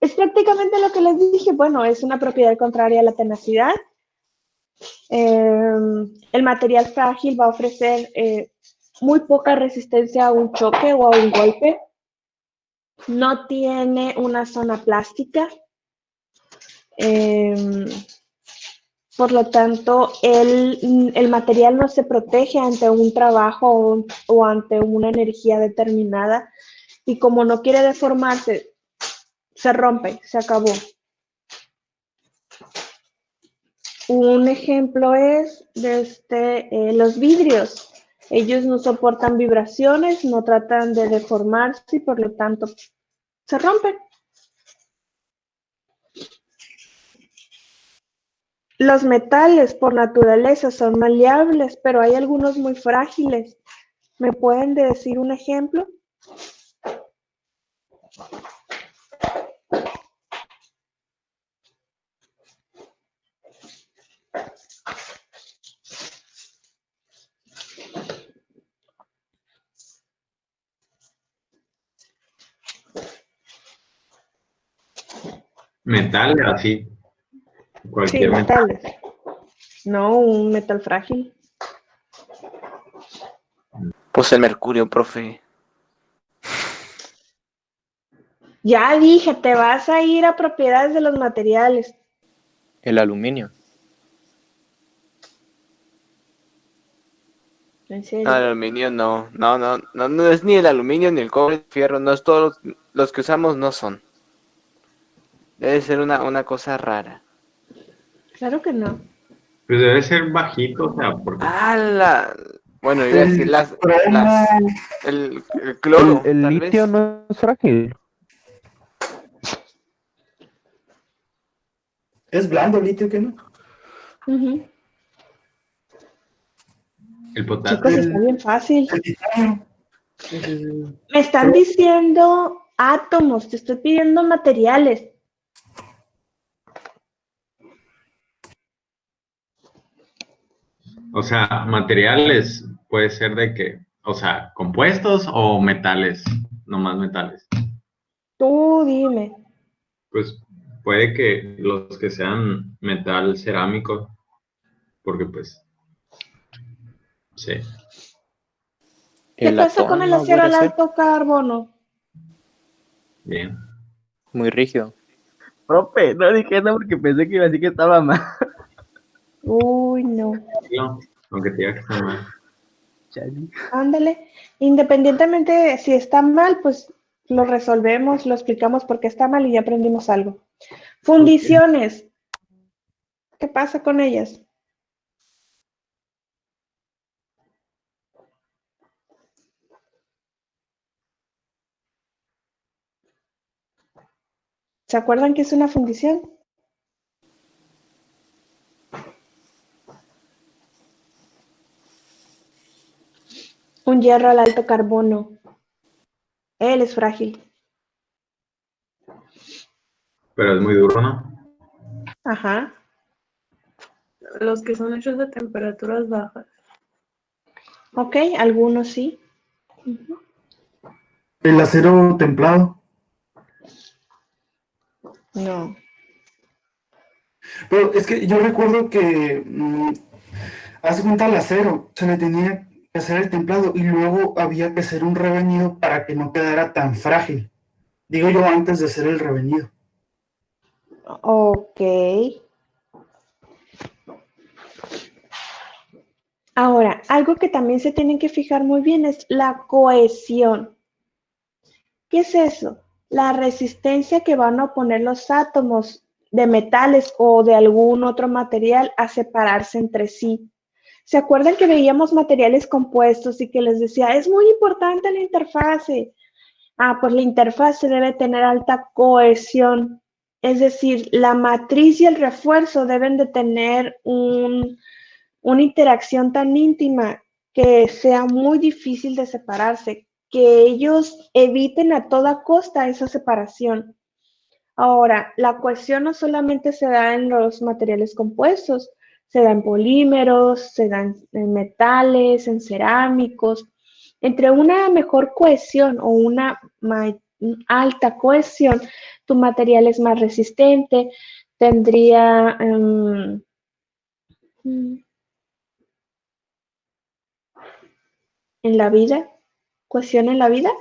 Es prácticamente lo que les dije. Bueno, es una propiedad contraria a la tenacidad. El material frágil va a ofrecer muy poca resistencia a un choque o a un golpe. No tiene una zona plástica. Por lo tanto, el material no se protege ante un trabajo o ante una energía determinada. Y como no quiere deformarse, se rompe, se acabó. Un ejemplo es los vidrios. Ellos no soportan vibraciones, no tratan de deformarse y por lo tanto se rompen. Los metales por naturaleza son maleables, pero hay algunos muy frágiles. ¿Me pueden decir un ejemplo? Metal, así. Sí, Cualquier metal. metales. No, un metal frágil. Pues el mercurio, profe. Ya dije, te vas a ir a propiedades de los materiales. El aluminio. ¿En serio? No, el aluminio no. No es ni el aluminio ni el cobre, el fierro. No es todos los que usamos, no son. Debe ser una cosa rara. Claro que no. Pues debe ser bajito, o sea, porque ¡Hala! Bueno, iba a decir el cloro. El tal litio vez. no es frágil. Es blando el litio, ¿qué no? Ujú. El potasio. Chicos, está bien fácil. El titanio. Me están diciendo átomos, te estoy pidiendo materiales. O sea, materiales puede ser de que, o sea, compuestos o metales, nomás metales. Tú dime. Pues puede que los que sean metal cerámico, porque pues, sí. ¿Qué El pasa con latón el no acero podría al ser alto carbono? Bien. muy rígido. Profe, no dije nada porque pensé que iba a decir que estaba mal. Uy, no. No, aunque te diga que está mal. Chale. Ándale. Independientemente si está mal, pues lo resolvemos, lo explicamos por qué está mal y ya aprendimos algo. Fundiciones. ¿Qué pasa con ellas? ¿Se acuerdan qué es una fundición? Un hierro al alto carbono. Él es frágil. Pero es muy duro, ¿no? Ajá. Los que son hechos a temperaturas bajas. Ok, algunos sí. Ujú. El acero templado. No. Pero es que yo recuerdo que hace cuenta el acero, se le tenía que hacer el templado y luego había que hacer un revenido para que no quedara tan frágil. Digo yo antes de hacer el revenido. Ok. Ahora, algo que también se tienen que fijar muy bien es la cohesión. ¿Qué es eso? La resistencia que van a oponer los átomos de metales o de algún otro material a separarse entre sí. ¿Se acuerdan que veíamos materiales compuestos y que les decía, es muy importante la interfase? Ah, pues la interfase debe tener alta cohesión. Es decir, la matriz y el refuerzo deben de tener una interacción tan íntima que sea muy difícil de separarse, que ellos eviten a toda costa esa separación. Ahora, la cohesión no solamente se da en los materiales compuestos, se da en polímeros, se da en metales, en cerámicos. Entre una mejor cohesión o una alta cohesión, tu material es más resistente, tendría en la vida, cohesión en la vida.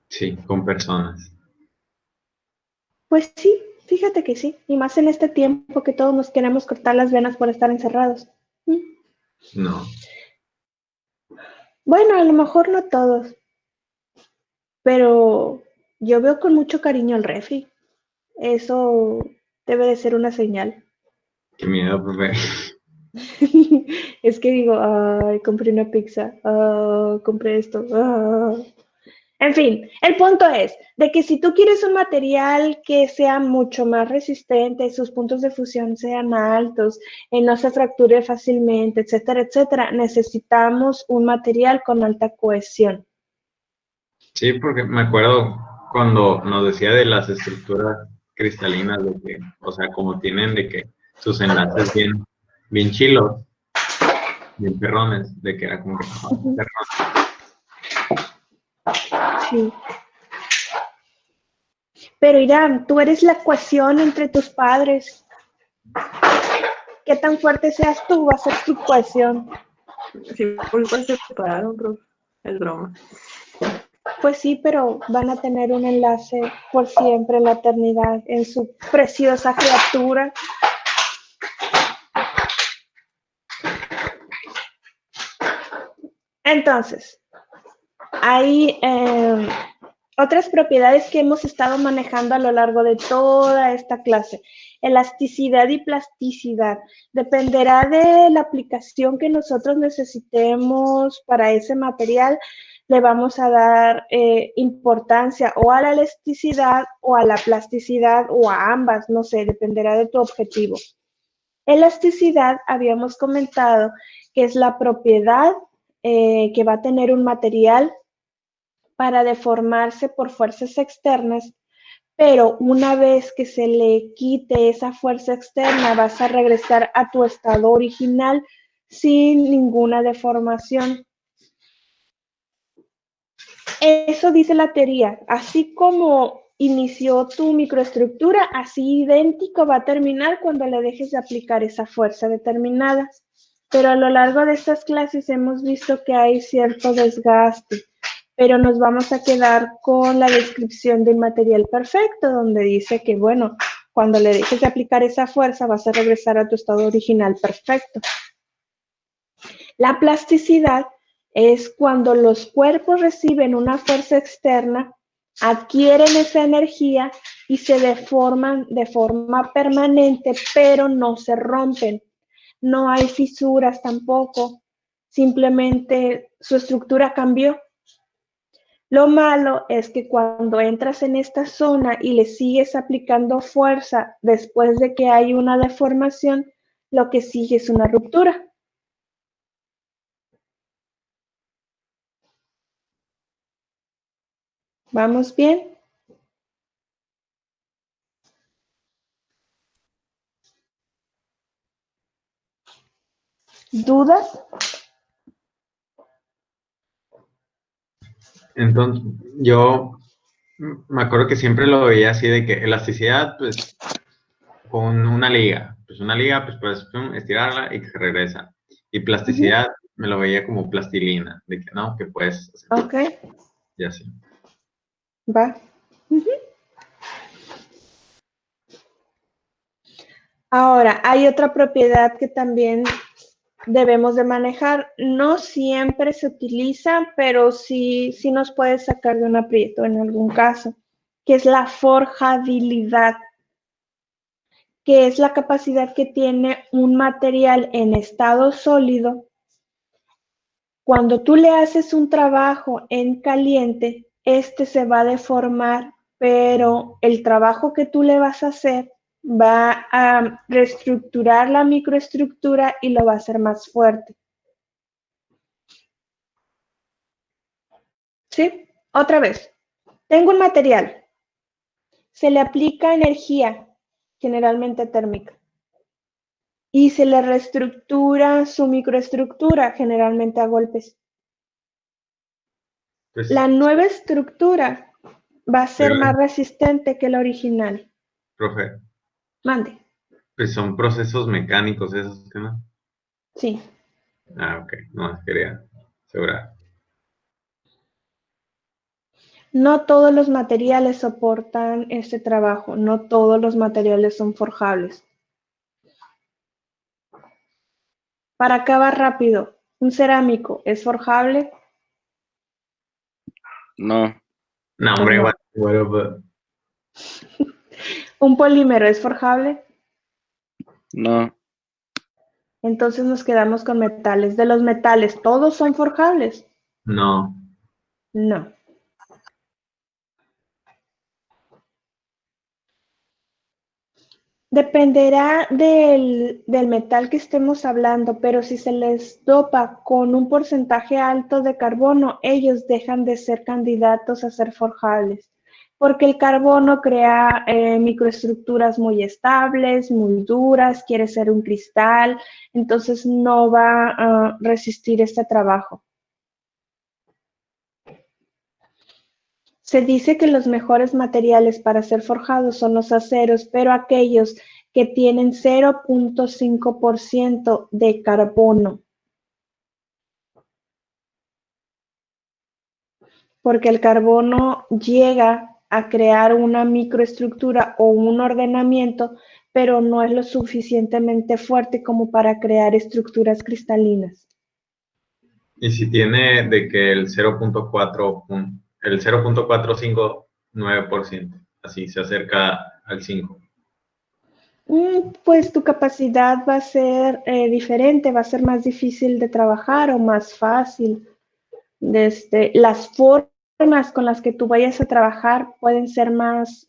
Sí, con personas. Pues sí, fíjate que sí, y más en este tiempo que todos nos queremos cortar las venas por estar encerrados. No. Bueno, a lo mejor no todos, pero yo veo con mucho cariño el refri. Eso debe de ser una señal. Qué miedo, profe. Es que digo, ay, compré una pizza, compré esto. En fin, el punto es de que si tú quieres un material que sea mucho más resistente, sus puntos de fusión sean altos, no se fracture fácilmente, etcétera, etcétera, necesitamos un material con alta cohesión. Sí, porque me acuerdo cuando nos decía de las estructuras cristalinas, de que, o sea, como tienen de que sus enlaces bien chilos, bien perrones, de que era como que perrón. Sí. Pero Irán, tú eres la cohesión entre tus padres. ¿Qué tan fuerte seas tú va a ser tu cohesión? Sí, pues se separaron, bro. Es broma. Pues sí, pero van a tener un enlace por siempre en la eternidad, en su preciosa criatura. Entonces, ahí Otras propiedades que hemos estado manejando a lo largo de toda esta clase. Elasticidad y plasticidad. Dependerá de la aplicación que nosotros necesitemos para ese material. Le vamos a dar importancia o a la elasticidad o a la plasticidad o a ambas, no sé, dependerá de tu objetivo. Elasticidad, habíamos comentado que es la propiedad que va a tener un material para deformarse por fuerzas externas, pero una vez que se le quite esa fuerza externa, vas a regresar a tu estado original sin ninguna deformación. Eso dice la teoría. Así como inició tu microestructura, así idéntico va a terminar cuando le dejes de aplicar esa fuerza determinada. Pero a lo largo de estas clases hemos visto que hay cierto desgaste, pero nos vamos a quedar con la descripción del material perfecto, donde dice que, bueno, cuando le dejes de aplicar esa fuerza vas a regresar a tu estado original perfecto. La plasticidad es cuando los cuerpos reciben una fuerza externa, adquieren esa energía y se deforman de forma permanente, pero no se rompen. No hay fisuras tampoco, simplemente su estructura cambió. Lo malo es que cuando entras en esta zona y le sigues aplicando fuerza después de que hay una deformación, lo que sigue es una ruptura. ¿Vamos bien? ¿Dudas? Entonces, yo me acuerdo que siempre lo veía así de que elasticidad, pues, con una liga. Pues una liga, pues puedes estirarla y que regresa. Y plasticidad, me lo veía como plastilina, de que no, que puedes hacer. Ok. Y así. Va. Ahora, hay otra propiedad que también debemos de manejar. No siempre se utiliza, pero sí nos puede sacar de un aprieto en algún caso, que es la forjabilidad, que es la capacidad que tiene un material en estado sólido. Cuando tú le haces un trabajo en caliente, este se va a deformar, pero el trabajo que tú le vas a hacer va a reestructurar la microestructura y lo va a hacer más fuerte. ¿Sí? Otra vez. Tengo un material. Se le aplica energía, generalmente térmica, y se le reestructura su microestructura, generalmente a golpes. Pues, la nueva estructura va a ser más resistente que la original. Profe. Mande. Pues son procesos mecánicos esos, ¿no? Sí. Ah, ok. No, quería asegurar. No todos los materiales soportan este trabajo. No todos los materiales son forjables. Para acabar rápido, ¿un cerámico es forjable? No. No, hombre, igual. ¿Un polímero es forjable? No. Entonces nos quedamos con metales. De los metales, ¿todos son forjables? No. No. Dependerá del metal que estemos hablando, pero si se les dopa con un porcentaje alto de carbono, ellos dejan de ser candidatos a ser forjables, porque el carbono crea microestructuras muy estables, muy duras, quiere ser un cristal, entonces no va a resistir este trabajo. Se dice que los mejores materiales para ser forjados son los aceros, pero aquellos que tienen 0.5% de carbono. Porque el carbono llega a crear una microestructura o un ordenamiento, pero no es lo suficientemente fuerte como para crear estructuras cristalinas. Y si tiene de que el 0.4 el 0.459%, así se acerca al 5%. Pues tu capacidad va a ser diferente, va a ser más difícil de trabajar o más fácil. Las formas con las que tú vayas a trabajar pueden ser más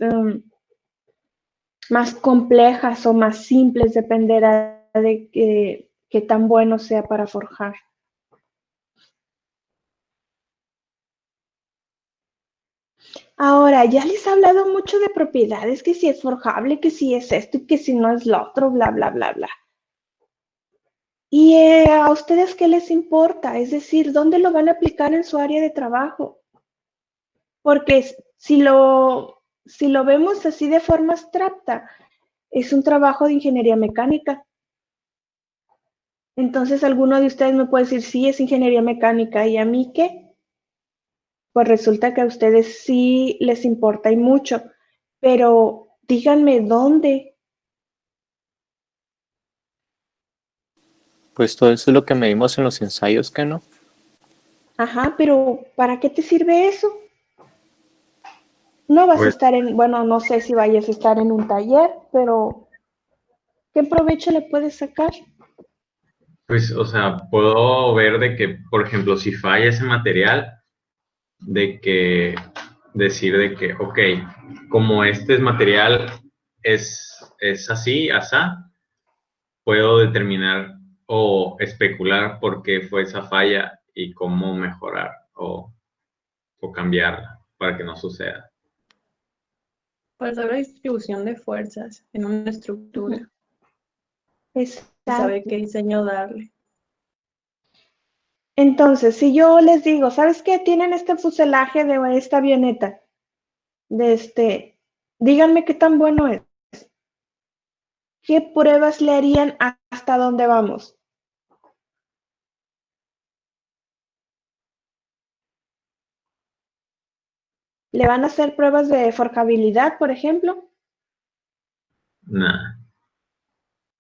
complejas o más simples, dependerá de qué tan bueno sea para forjar. Ahora, ya les he hablado mucho de propiedades, que si es forjable, que si es esto y que si no es lo otro, bla, bla, bla, bla. ¿Y a ustedes qué les importa? Es decir, ¿dónde lo van a aplicar en su área de trabajo? Porque si lo vemos así de forma abstracta, es un trabajo de ingeniería mecánica. Entonces, alguno de ustedes me puede decir, sí, es ingeniería mecánica, ¿y a mí qué? Pues resulta que a ustedes sí les importa y mucho, pero díganme dónde. Pues todo eso es lo que medimos en los ensayos, ¿qué no? Ajá, pero ¿para qué te sirve eso? No vas a estar bueno, no sé si vayas a estar en un taller, pero ¿qué provecho le puedes sacar? Pues, o sea, puedo ver de que, por ejemplo, si falla ese material, de que decir de que, ok, como este material es así, asá, puedo determinar o especular por qué fue esa falla y cómo mejorar o cambiarla para que no suceda. Para saber la distribución de fuerzas en una estructura. Exacto. Y saber qué diseño darle. Entonces, si yo les digo, ¿sabes qué? Tienen este fuselaje de esta avioneta. Díganme qué tan bueno es. ¿Qué pruebas le harían hasta dónde vamos? ¿Le van a hacer pruebas de forjabilidad, por ejemplo? Nah.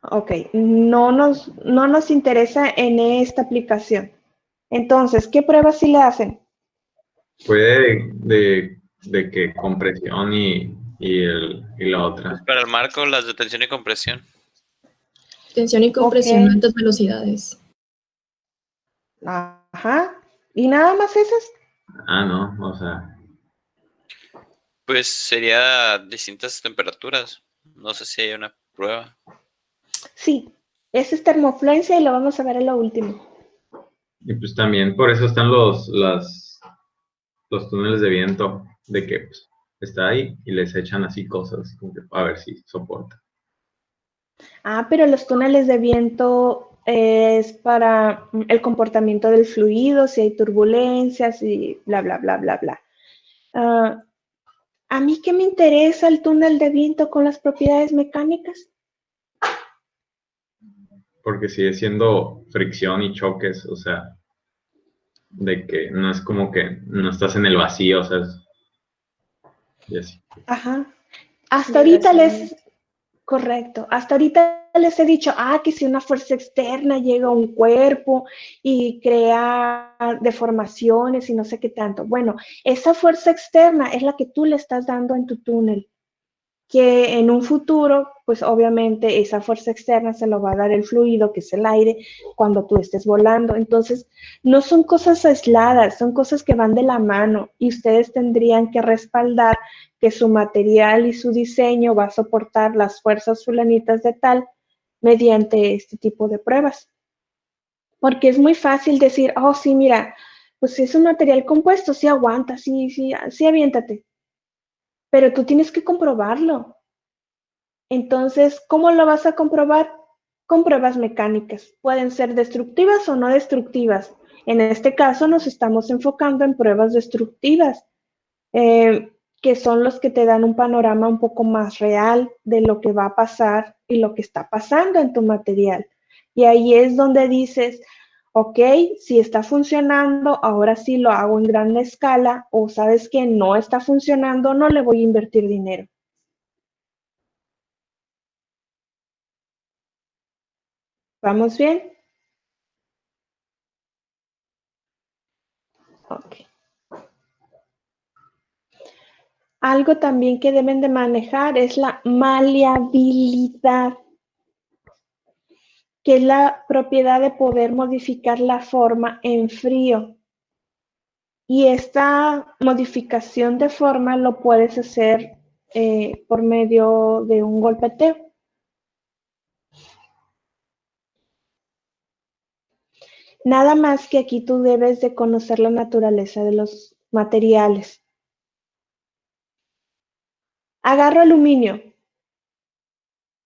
Ok, no nos interesa en esta aplicación. Entonces, ¿qué pruebas sí le hacen? Puede de que compresión y la otra. Para el marco, las de tensión y compresión. Tensión y compresión a altas velocidades. Ajá. ¿Y nada más esas? Ah, no, o sea. Pues sería distintas temperaturas. No sé si hay una prueba. Sí, esa es termofluencia y lo vamos a ver en lo último. Y pues también por eso están los túneles de viento, de que pues, está ahí y les echan así cosas, como que, a ver si soporta. Ah, pero los túneles de viento es para el comportamiento del fluido, si hay turbulencias y bla, bla, bla, bla, bla. ¿A mí qué me interesa el túnel de viento con las propiedades mecánicas? Porque sigue siendo fricción y choques, o sea, de que no es como que no estás en el vacío, o sea, y así. Ajá. Hasta ahorita correcto, hasta ahorita les he dicho, que si una fuerza externa llega a un cuerpo y crea deformaciones y no sé qué tanto. Bueno, esa fuerza externa es la que tú le estás dando en tu túnel, que en un futuro, pues obviamente esa fuerza externa se lo va a dar el fluido, que es el aire, cuando tú estés volando. Entonces, no son cosas aisladas, son cosas que van de la mano y ustedes tendrían que respaldar que su material y su diseño va a soportar las fuerzas fulanitas de tal mediante este tipo de pruebas. Porque es muy fácil decir, sí, mira, pues es un material compuesto, sí aguanta, sí, aviéntate. Pero tú tienes que comprobarlo. Entonces, ¿cómo lo vas a comprobar? Con pruebas mecánicas. Pueden ser destructivas o no destructivas. En este caso nos estamos enfocando en pruebas destructivas, que son los que te dan un panorama un poco más real de lo que va a pasar y lo que está pasando en tu material. Y ahí es donde dices, ok, si está funcionando, ahora sí lo hago en gran escala, o sabes que no está funcionando, no le voy a invertir dinero. ¿Vamos bien? Ok. Algo también que deben de manejar es la maleabilidad, que es la propiedad de poder modificar la forma en frío. Y esta modificación de forma lo puedes hacer por medio de un golpeteo. Nada más que aquí tú debes de conocer la naturaleza de los materiales. Agarro aluminio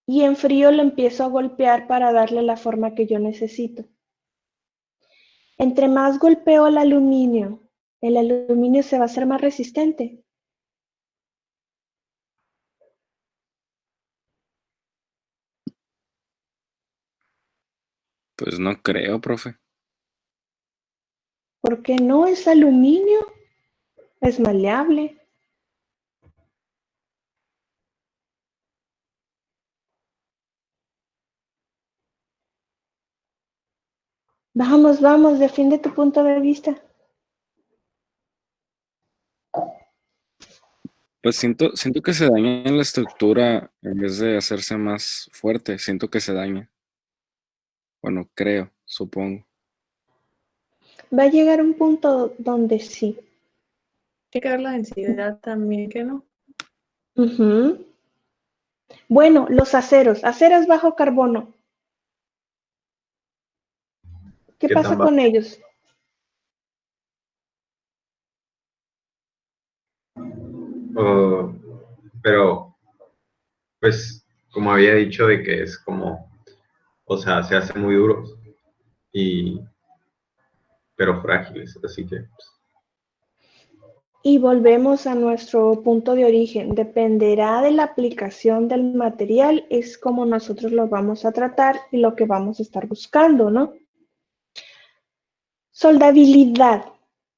y en frío lo empiezo a golpear para darle la forma que yo necesito. Entre más golpeo el aluminio se va a hacer más resistente. Pues no creo, profe. ¿Por qué no? Es aluminio, es maleable. Vamos, vamos, defiende tu punto de vista. Pues siento que se daña la estructura en vez de hacerse más fuerte. Siento que se daña. Bueno, creo, supongo. Va a llegar un punto donde sí. Checar la densidad también, que no. Ujú. Bueno, los aceros bajo carbono. ¿Qué ¿Qué pasa tan con ellos? Pero, pues, como había dicho, de que es como, o sea, se hacen muy duros, y, pero frágiles, así que, pues, Y volvemos a nuestro punto de origen. Dependerá de la aplicación del material, es como nosotros lo vamos a tratar y lo que vamos a estar buscando, ¿no? Soldabilidad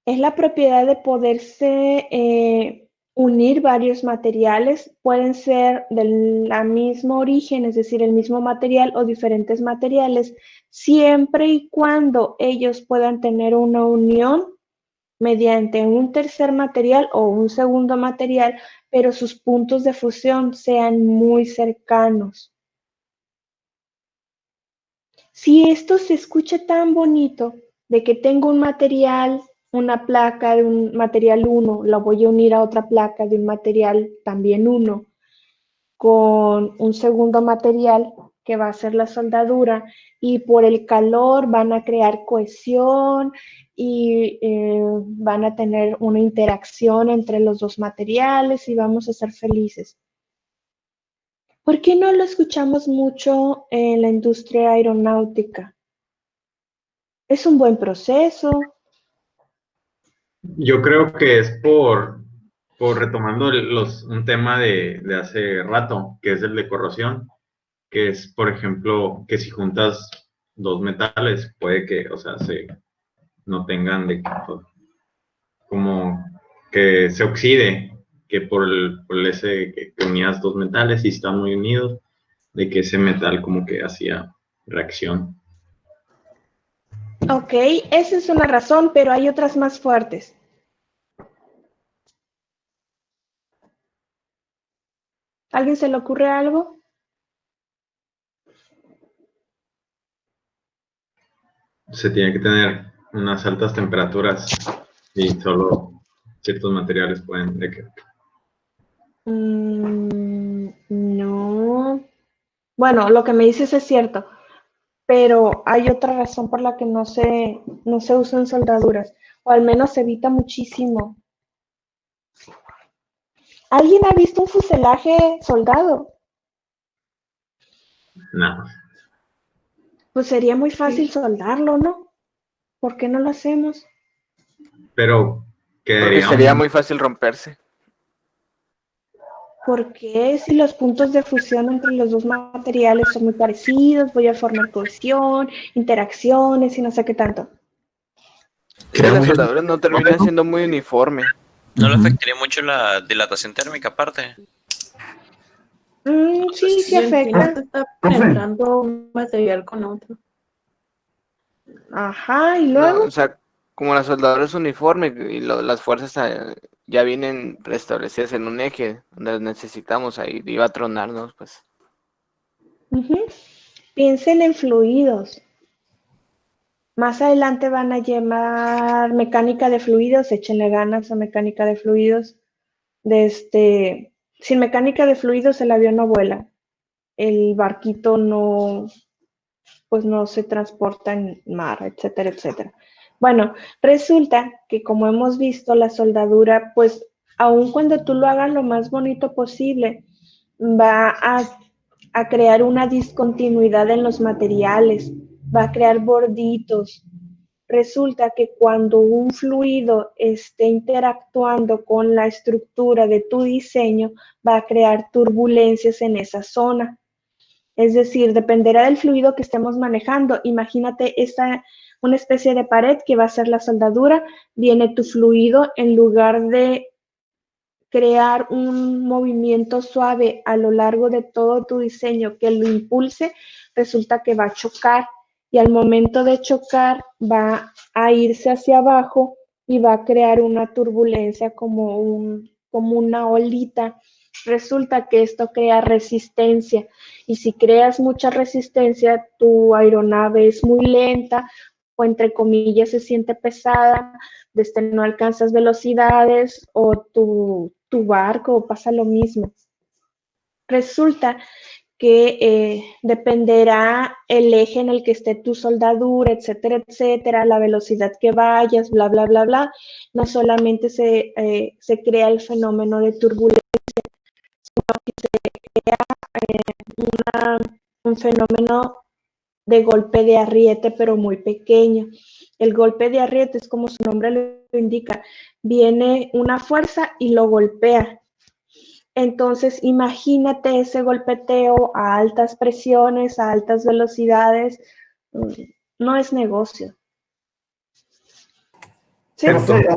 es la propiedad de poderse unir varios materiales. Pueden ser del mismo origen, es decir, el mismo material o diferentes materiales, siempre y cuando ellos puedan tener una unión mediante un tercer material o un segundo material, pero sus puntos de fusión sean muy cercanos. Si esto se escucha tan bonito, de que tengo un material, una placa de un material 1, la voy a unir a otra placa de un material también 1, con un segundo material que va a ser la soldadura, y por el calor van a crear cohesión y van a tener una interacción entre los dos materiales y vamos a ser felices. ¿Por qué no lo escuchamos mucho en la industria aeronáutica? Es un buen proceso. yo creo que es por retomando un tema de hace rato, que es el de corrosión, que es, por ejemplo, que si juntas dos metales, puede que, o sea, no tengan como que se oxide, que por ese que unías dos metales y están muy unidos, de que ese metal como que hacía reacción. Ok, esa es una razón, pero hay otras más fuertes. ¿Alguien se le ocurre algo? Se tiene que tener unas altas temperaturas y solo ciertos materiales pueden de que No. Bueno, lo que me dices es cierto, pero hay otra razón por la que no se usan soldaduras, o al menos se evita muchísimo. ¿Alguien ha visto un fuselaje soldado? no. Pues sería muy fácil soldarlo, ¿no? ¿Por qué no lo hacemos? Pero Porque quedaría sería muy fácil romperse. Porque si los puntos de fusión entre los dos materiales son muy parecidos, voy a formar cohesión, interacciones y no sé qué tanto. Y la soldadura no termina siendo muy uniforme. ¿No le afectaría mucho la dilatación térmica aparte? Sí, sí Y en sí no afecta. se está penetrando un material con otro. Ajá, y No, luego. o sea, como la soldadura es uniforme y las fuerzas ya vienen preestablecidas en un eje donde las necesitamos ahí, iba a tronarnos, pues. Ujú. Piensen en fluidos. Más adelante van a llamar mecánica de fluidos, échenle ganas a mecánica de fluidos. Sin mecánica de fluidos el avión no vuela, el barquito no, pues no se transporta en mar, etcétera, etcétera. Bueno, resulta que como hemos visto, la soldadura, pues aun cuando tú lo hagas lo más bonito posible, va a crear una discontinuidad en los materiales, va a crear borditos. Resulta que cuando un fluido esté interactuando con la estructura de tu diseño, va a crear turbulencias en esa zona. Es decir, dependerá del fluido que estemos manejando. Imagínate una especie de pared que va a ser la soldadura, viene tu fluido, en lugar de crear un movimiento suave a lo largo de todo tu diseño que lo impulse, resulta que va a chocar y al momento de chocar va a irse hacia abajo y va a crear una turbulencia como una olita. Resulta que esto crea resistencia y si creas mucha resistencia, tu aeronave es muy lenta o entre comillas se siente pesada, no alcanzas velocidades o tu barco pasa lo mismo. Resulta que dependerá el eje en el que esté tu soldadura, etcétera, etcétera, la velocidad que vayas, bla, bla, bla, bla. No solamente se crea el fenómeno de turbulencia, sino que se crea un fenómeno de golpe de arriete, pero muy pequeño. El golpe de arriete es como su nombre lo indica, viene una fuerza y lo golpea. Entonces, imagínate ese golpeteo a altas presiones, a altas velocidades, no es negocio. ¿Sí? Profe,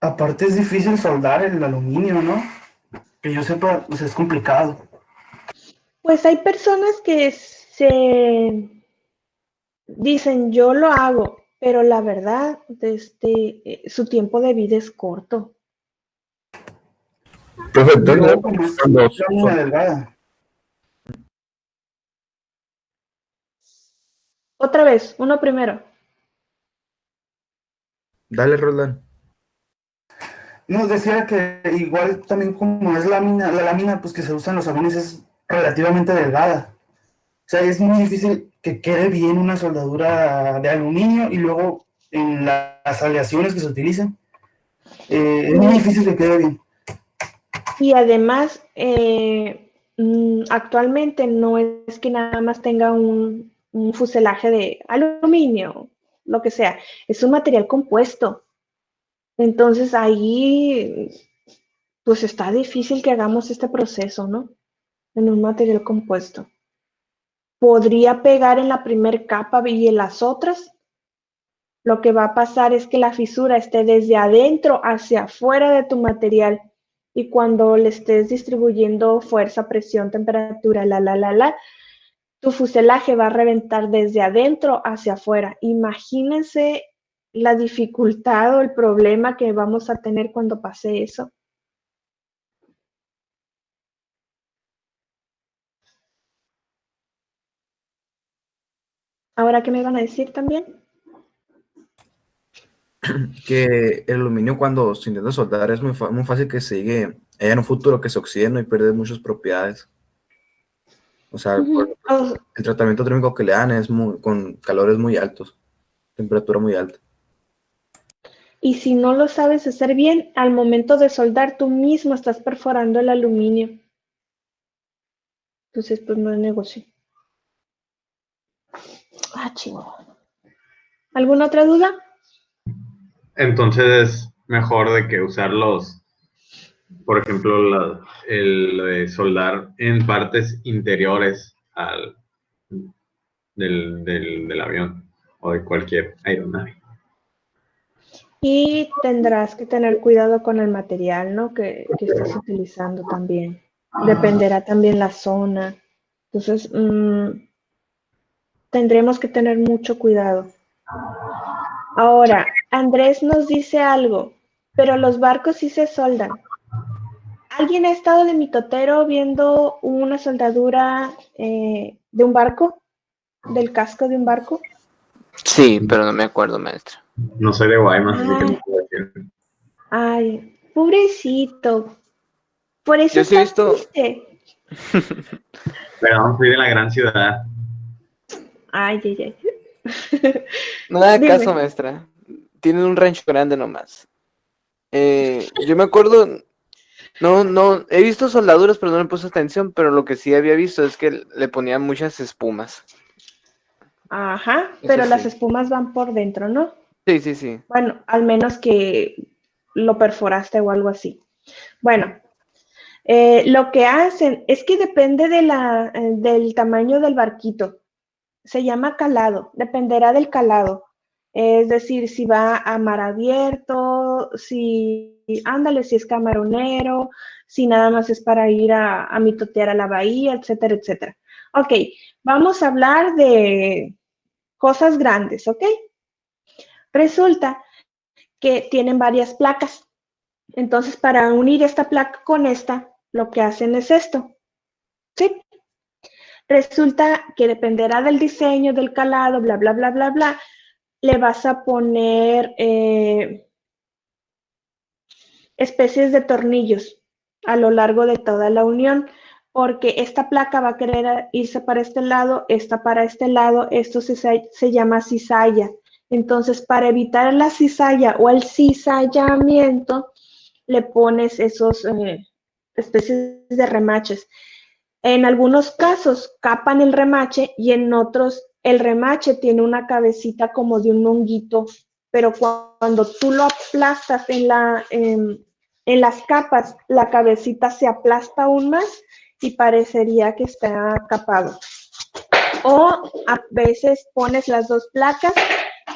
aparte es difícil soldar el aluminio, ¿no? Que yo sepa, pues es complicado. Pues hay personas que se dicen, yo lo hago, pero la verdad, su tiempo de vida es corto. Profe, Luego, entonces, como es cuando lámina delgada. Otra vez, uno primero. dale, Roland. No, decía que igual también como es lámina, la lámina pues que se usa en los aviones es relativamente delgada. O sea, es muy difícil que quede bien una soldadura de aluminio y luego en las aleaciones que se utilizan, es muy difícil que quede bien. Y además, actualmente no es que nada más tenga un fuselaje de aluminio, lo que sea, es un material compuesto. Entonces ahí, pues está difícil que hagamos este proceso, ¿no? En un material compuesto. Podría pegar en la primera capa y en las otras. Lo que va a pasar es que la fisura esté desde adentro hacia afuera de tu material. Y cuando le estés distribuyendo fuerza, presión, temperatura, tu fuselaje va a reventar desde adentro hacia afuera. Imagínense la dificultad o el problema que vamos a tener cuando pase eso. Ahora, ¿qué me van a decir también? Que el aluminio cuando se intenta soldar es muy fácil que se llegue en un futuro que se oxide, ¿no? Y pierde muchas propiedades. O sea, el tratamiento térmico que le dan es con calores muy altos, temperatura muy alta. Y si no lo sabes hacer bien, al momento de soldar tú mismo estás perforando el aluminio. Entonces, pues no es negocio. Chivo. ¿Alguna otra duda? Entonces es mejor de que usarlos, por ejemplo, el de soldar en partes interiores del avión o de cualquier aeronave. Y tendrás que tener cuidado con el material, ¿no? Que estés utilizando también. Dependerá también la zona. Entonces, tendremos que tener mucho cuidado. Ahora, Andrés nos dice algo. pero los barcos sí se soldan. ¿Alguien ha estado de mitotero viendo una soldadura de un barco? ¿Del casco de un barco? Sí, pero no me acuerdo, maestra. No soy de Guaymas, así que no Ay, puedo decir. ay, pobrecito. Por eso Yo sí he está visto. triste. Perdón, soy de la gran ciudad. Ay, ay, ay. No le haga Dime. caso, maestra. Tienen un rancho grande nomás. Yo me acuerdo. No, he visto soldaduras, pero no le puse atención. Pero lo que sí había visto es que le ponían muchas espumas. Ajá, Eso pero las sí. espumas van por dentro, ¿no? Sí, sí, sí. Bueno, al menos que lo perforaste o algo así. Bueno, lo que hacen es que depende del tamaño del barquito. Se llama calado, dependerá del calado. Es decir, si va a mar abierto, ándale, si es camaronero, si nada más es para ir a mitotear a la bahía, etcétera, etcétera. Ok, vamos a hablar de cosas grandes, ¿ok? Resulta que tienen varias placas. Entonces, para unir esta placa con esta, lo que hacen es esto, ¿sí? Resulta que dependerá del diseño, del calado, bla, bla, bla, bla, bla, le vas a poner especies de tornillos a lo largo de toda la unión, porque esta placa va a querer irse para este lado, esta para este lado, esto se llama cizalla. Entonces, para evitar la cizalla o el cizallamiento, le pones esos especies de remaches. En algunos casos capan el remache y en otros el remache tiene una cabecita como de un honguito, pero cuando tú lo aplastas en las capas, la cabecita se aplasta aún más y parecería que está capado. O a veces pones las dos placas,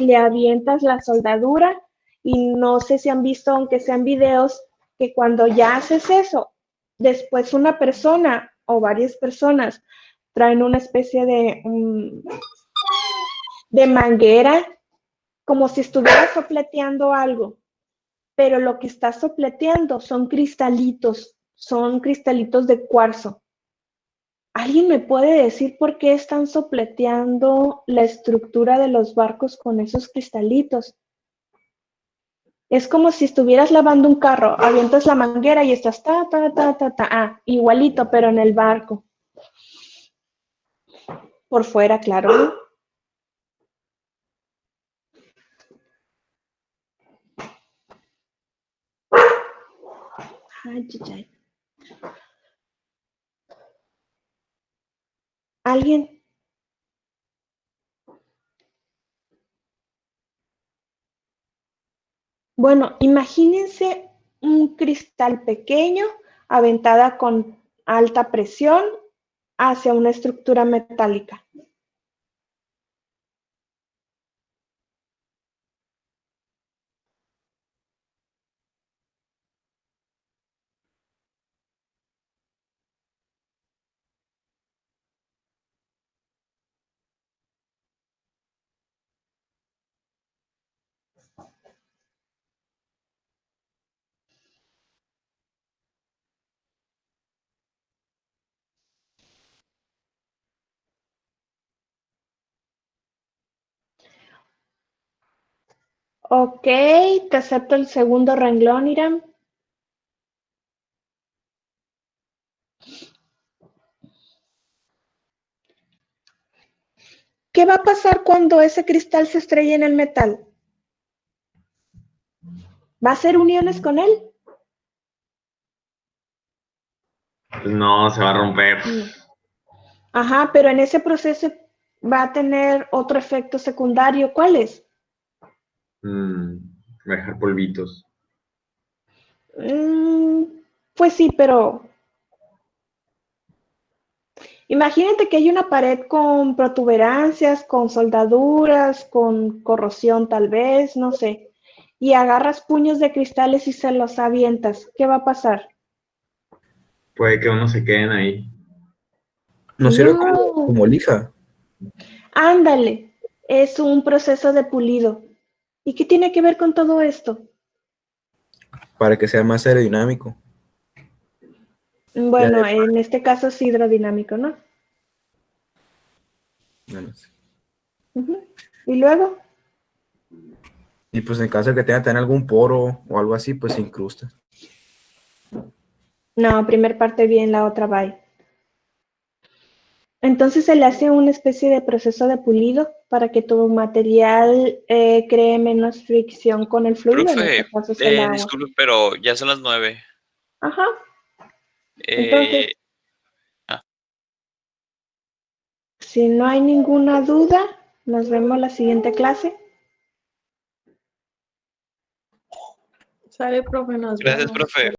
le avientas la soldadura y no sé si han visto, aunque sean videos, que cuando ya haces eso, después una persona o varias personas traen una especie de manguera, como si estuviera sopleteando algo, pero lo que está sopleteando son cristalitos de cuarzo. ¿Alguien me puede decir por qué están sopleteando la estructura de los barcos con esos cristalitos? Es como si estuvieras lavando un carro, avientas la manguera y estás igualito, pero en el barco. Por fuera, claro, ¿no? Ay, ay, ay. ¿Alguien? Bueno, imagínense un cristal pequeño aventada con alta presión hacia una estructura metálica. Ok, te acepto el segundo renglón, Iram. ¿Qué va a pasar cuando ese cristal se estrelle en el metal? ¿Va a hacer uniones con él? No, se va a romper. Ajá, pero en ese proceso va a tener otro efecto secundario. ¿Cuál es? Va a dejar polvitos. Pues sí, pero imagínate que hay una pared con protuberancias, con soldaduras, con corrosión tal vez, no sé, y agarras puños de cristales y se los avientas. ¿Qué va a pasar? Puede que unos se queden ahí. ¿No sirve No. como lija? Ándale, es un proceso de pulido. ¿Y qué tiene que ver con todo esto? para que sea más aerodinámico. Bueno, Ya en este caso es hidrodinámico, ¿no? no sé. Ujú. Y luego, Y pues en caso de que tenga que tener algún poro o algo así, pues se incrusta. no, primer parte bien, la otra bye. Entonces se le hace una especie de proceso de pulido para que tu material cree menos fricción con el fluido, en Profe, este caso es el agua. disculpe, pero ya son las 9. Ajá. Entonces, si no hay ninguna duda, nos vemos la siguiente clase. Sale, profe, nos Gracias, vemos. profe.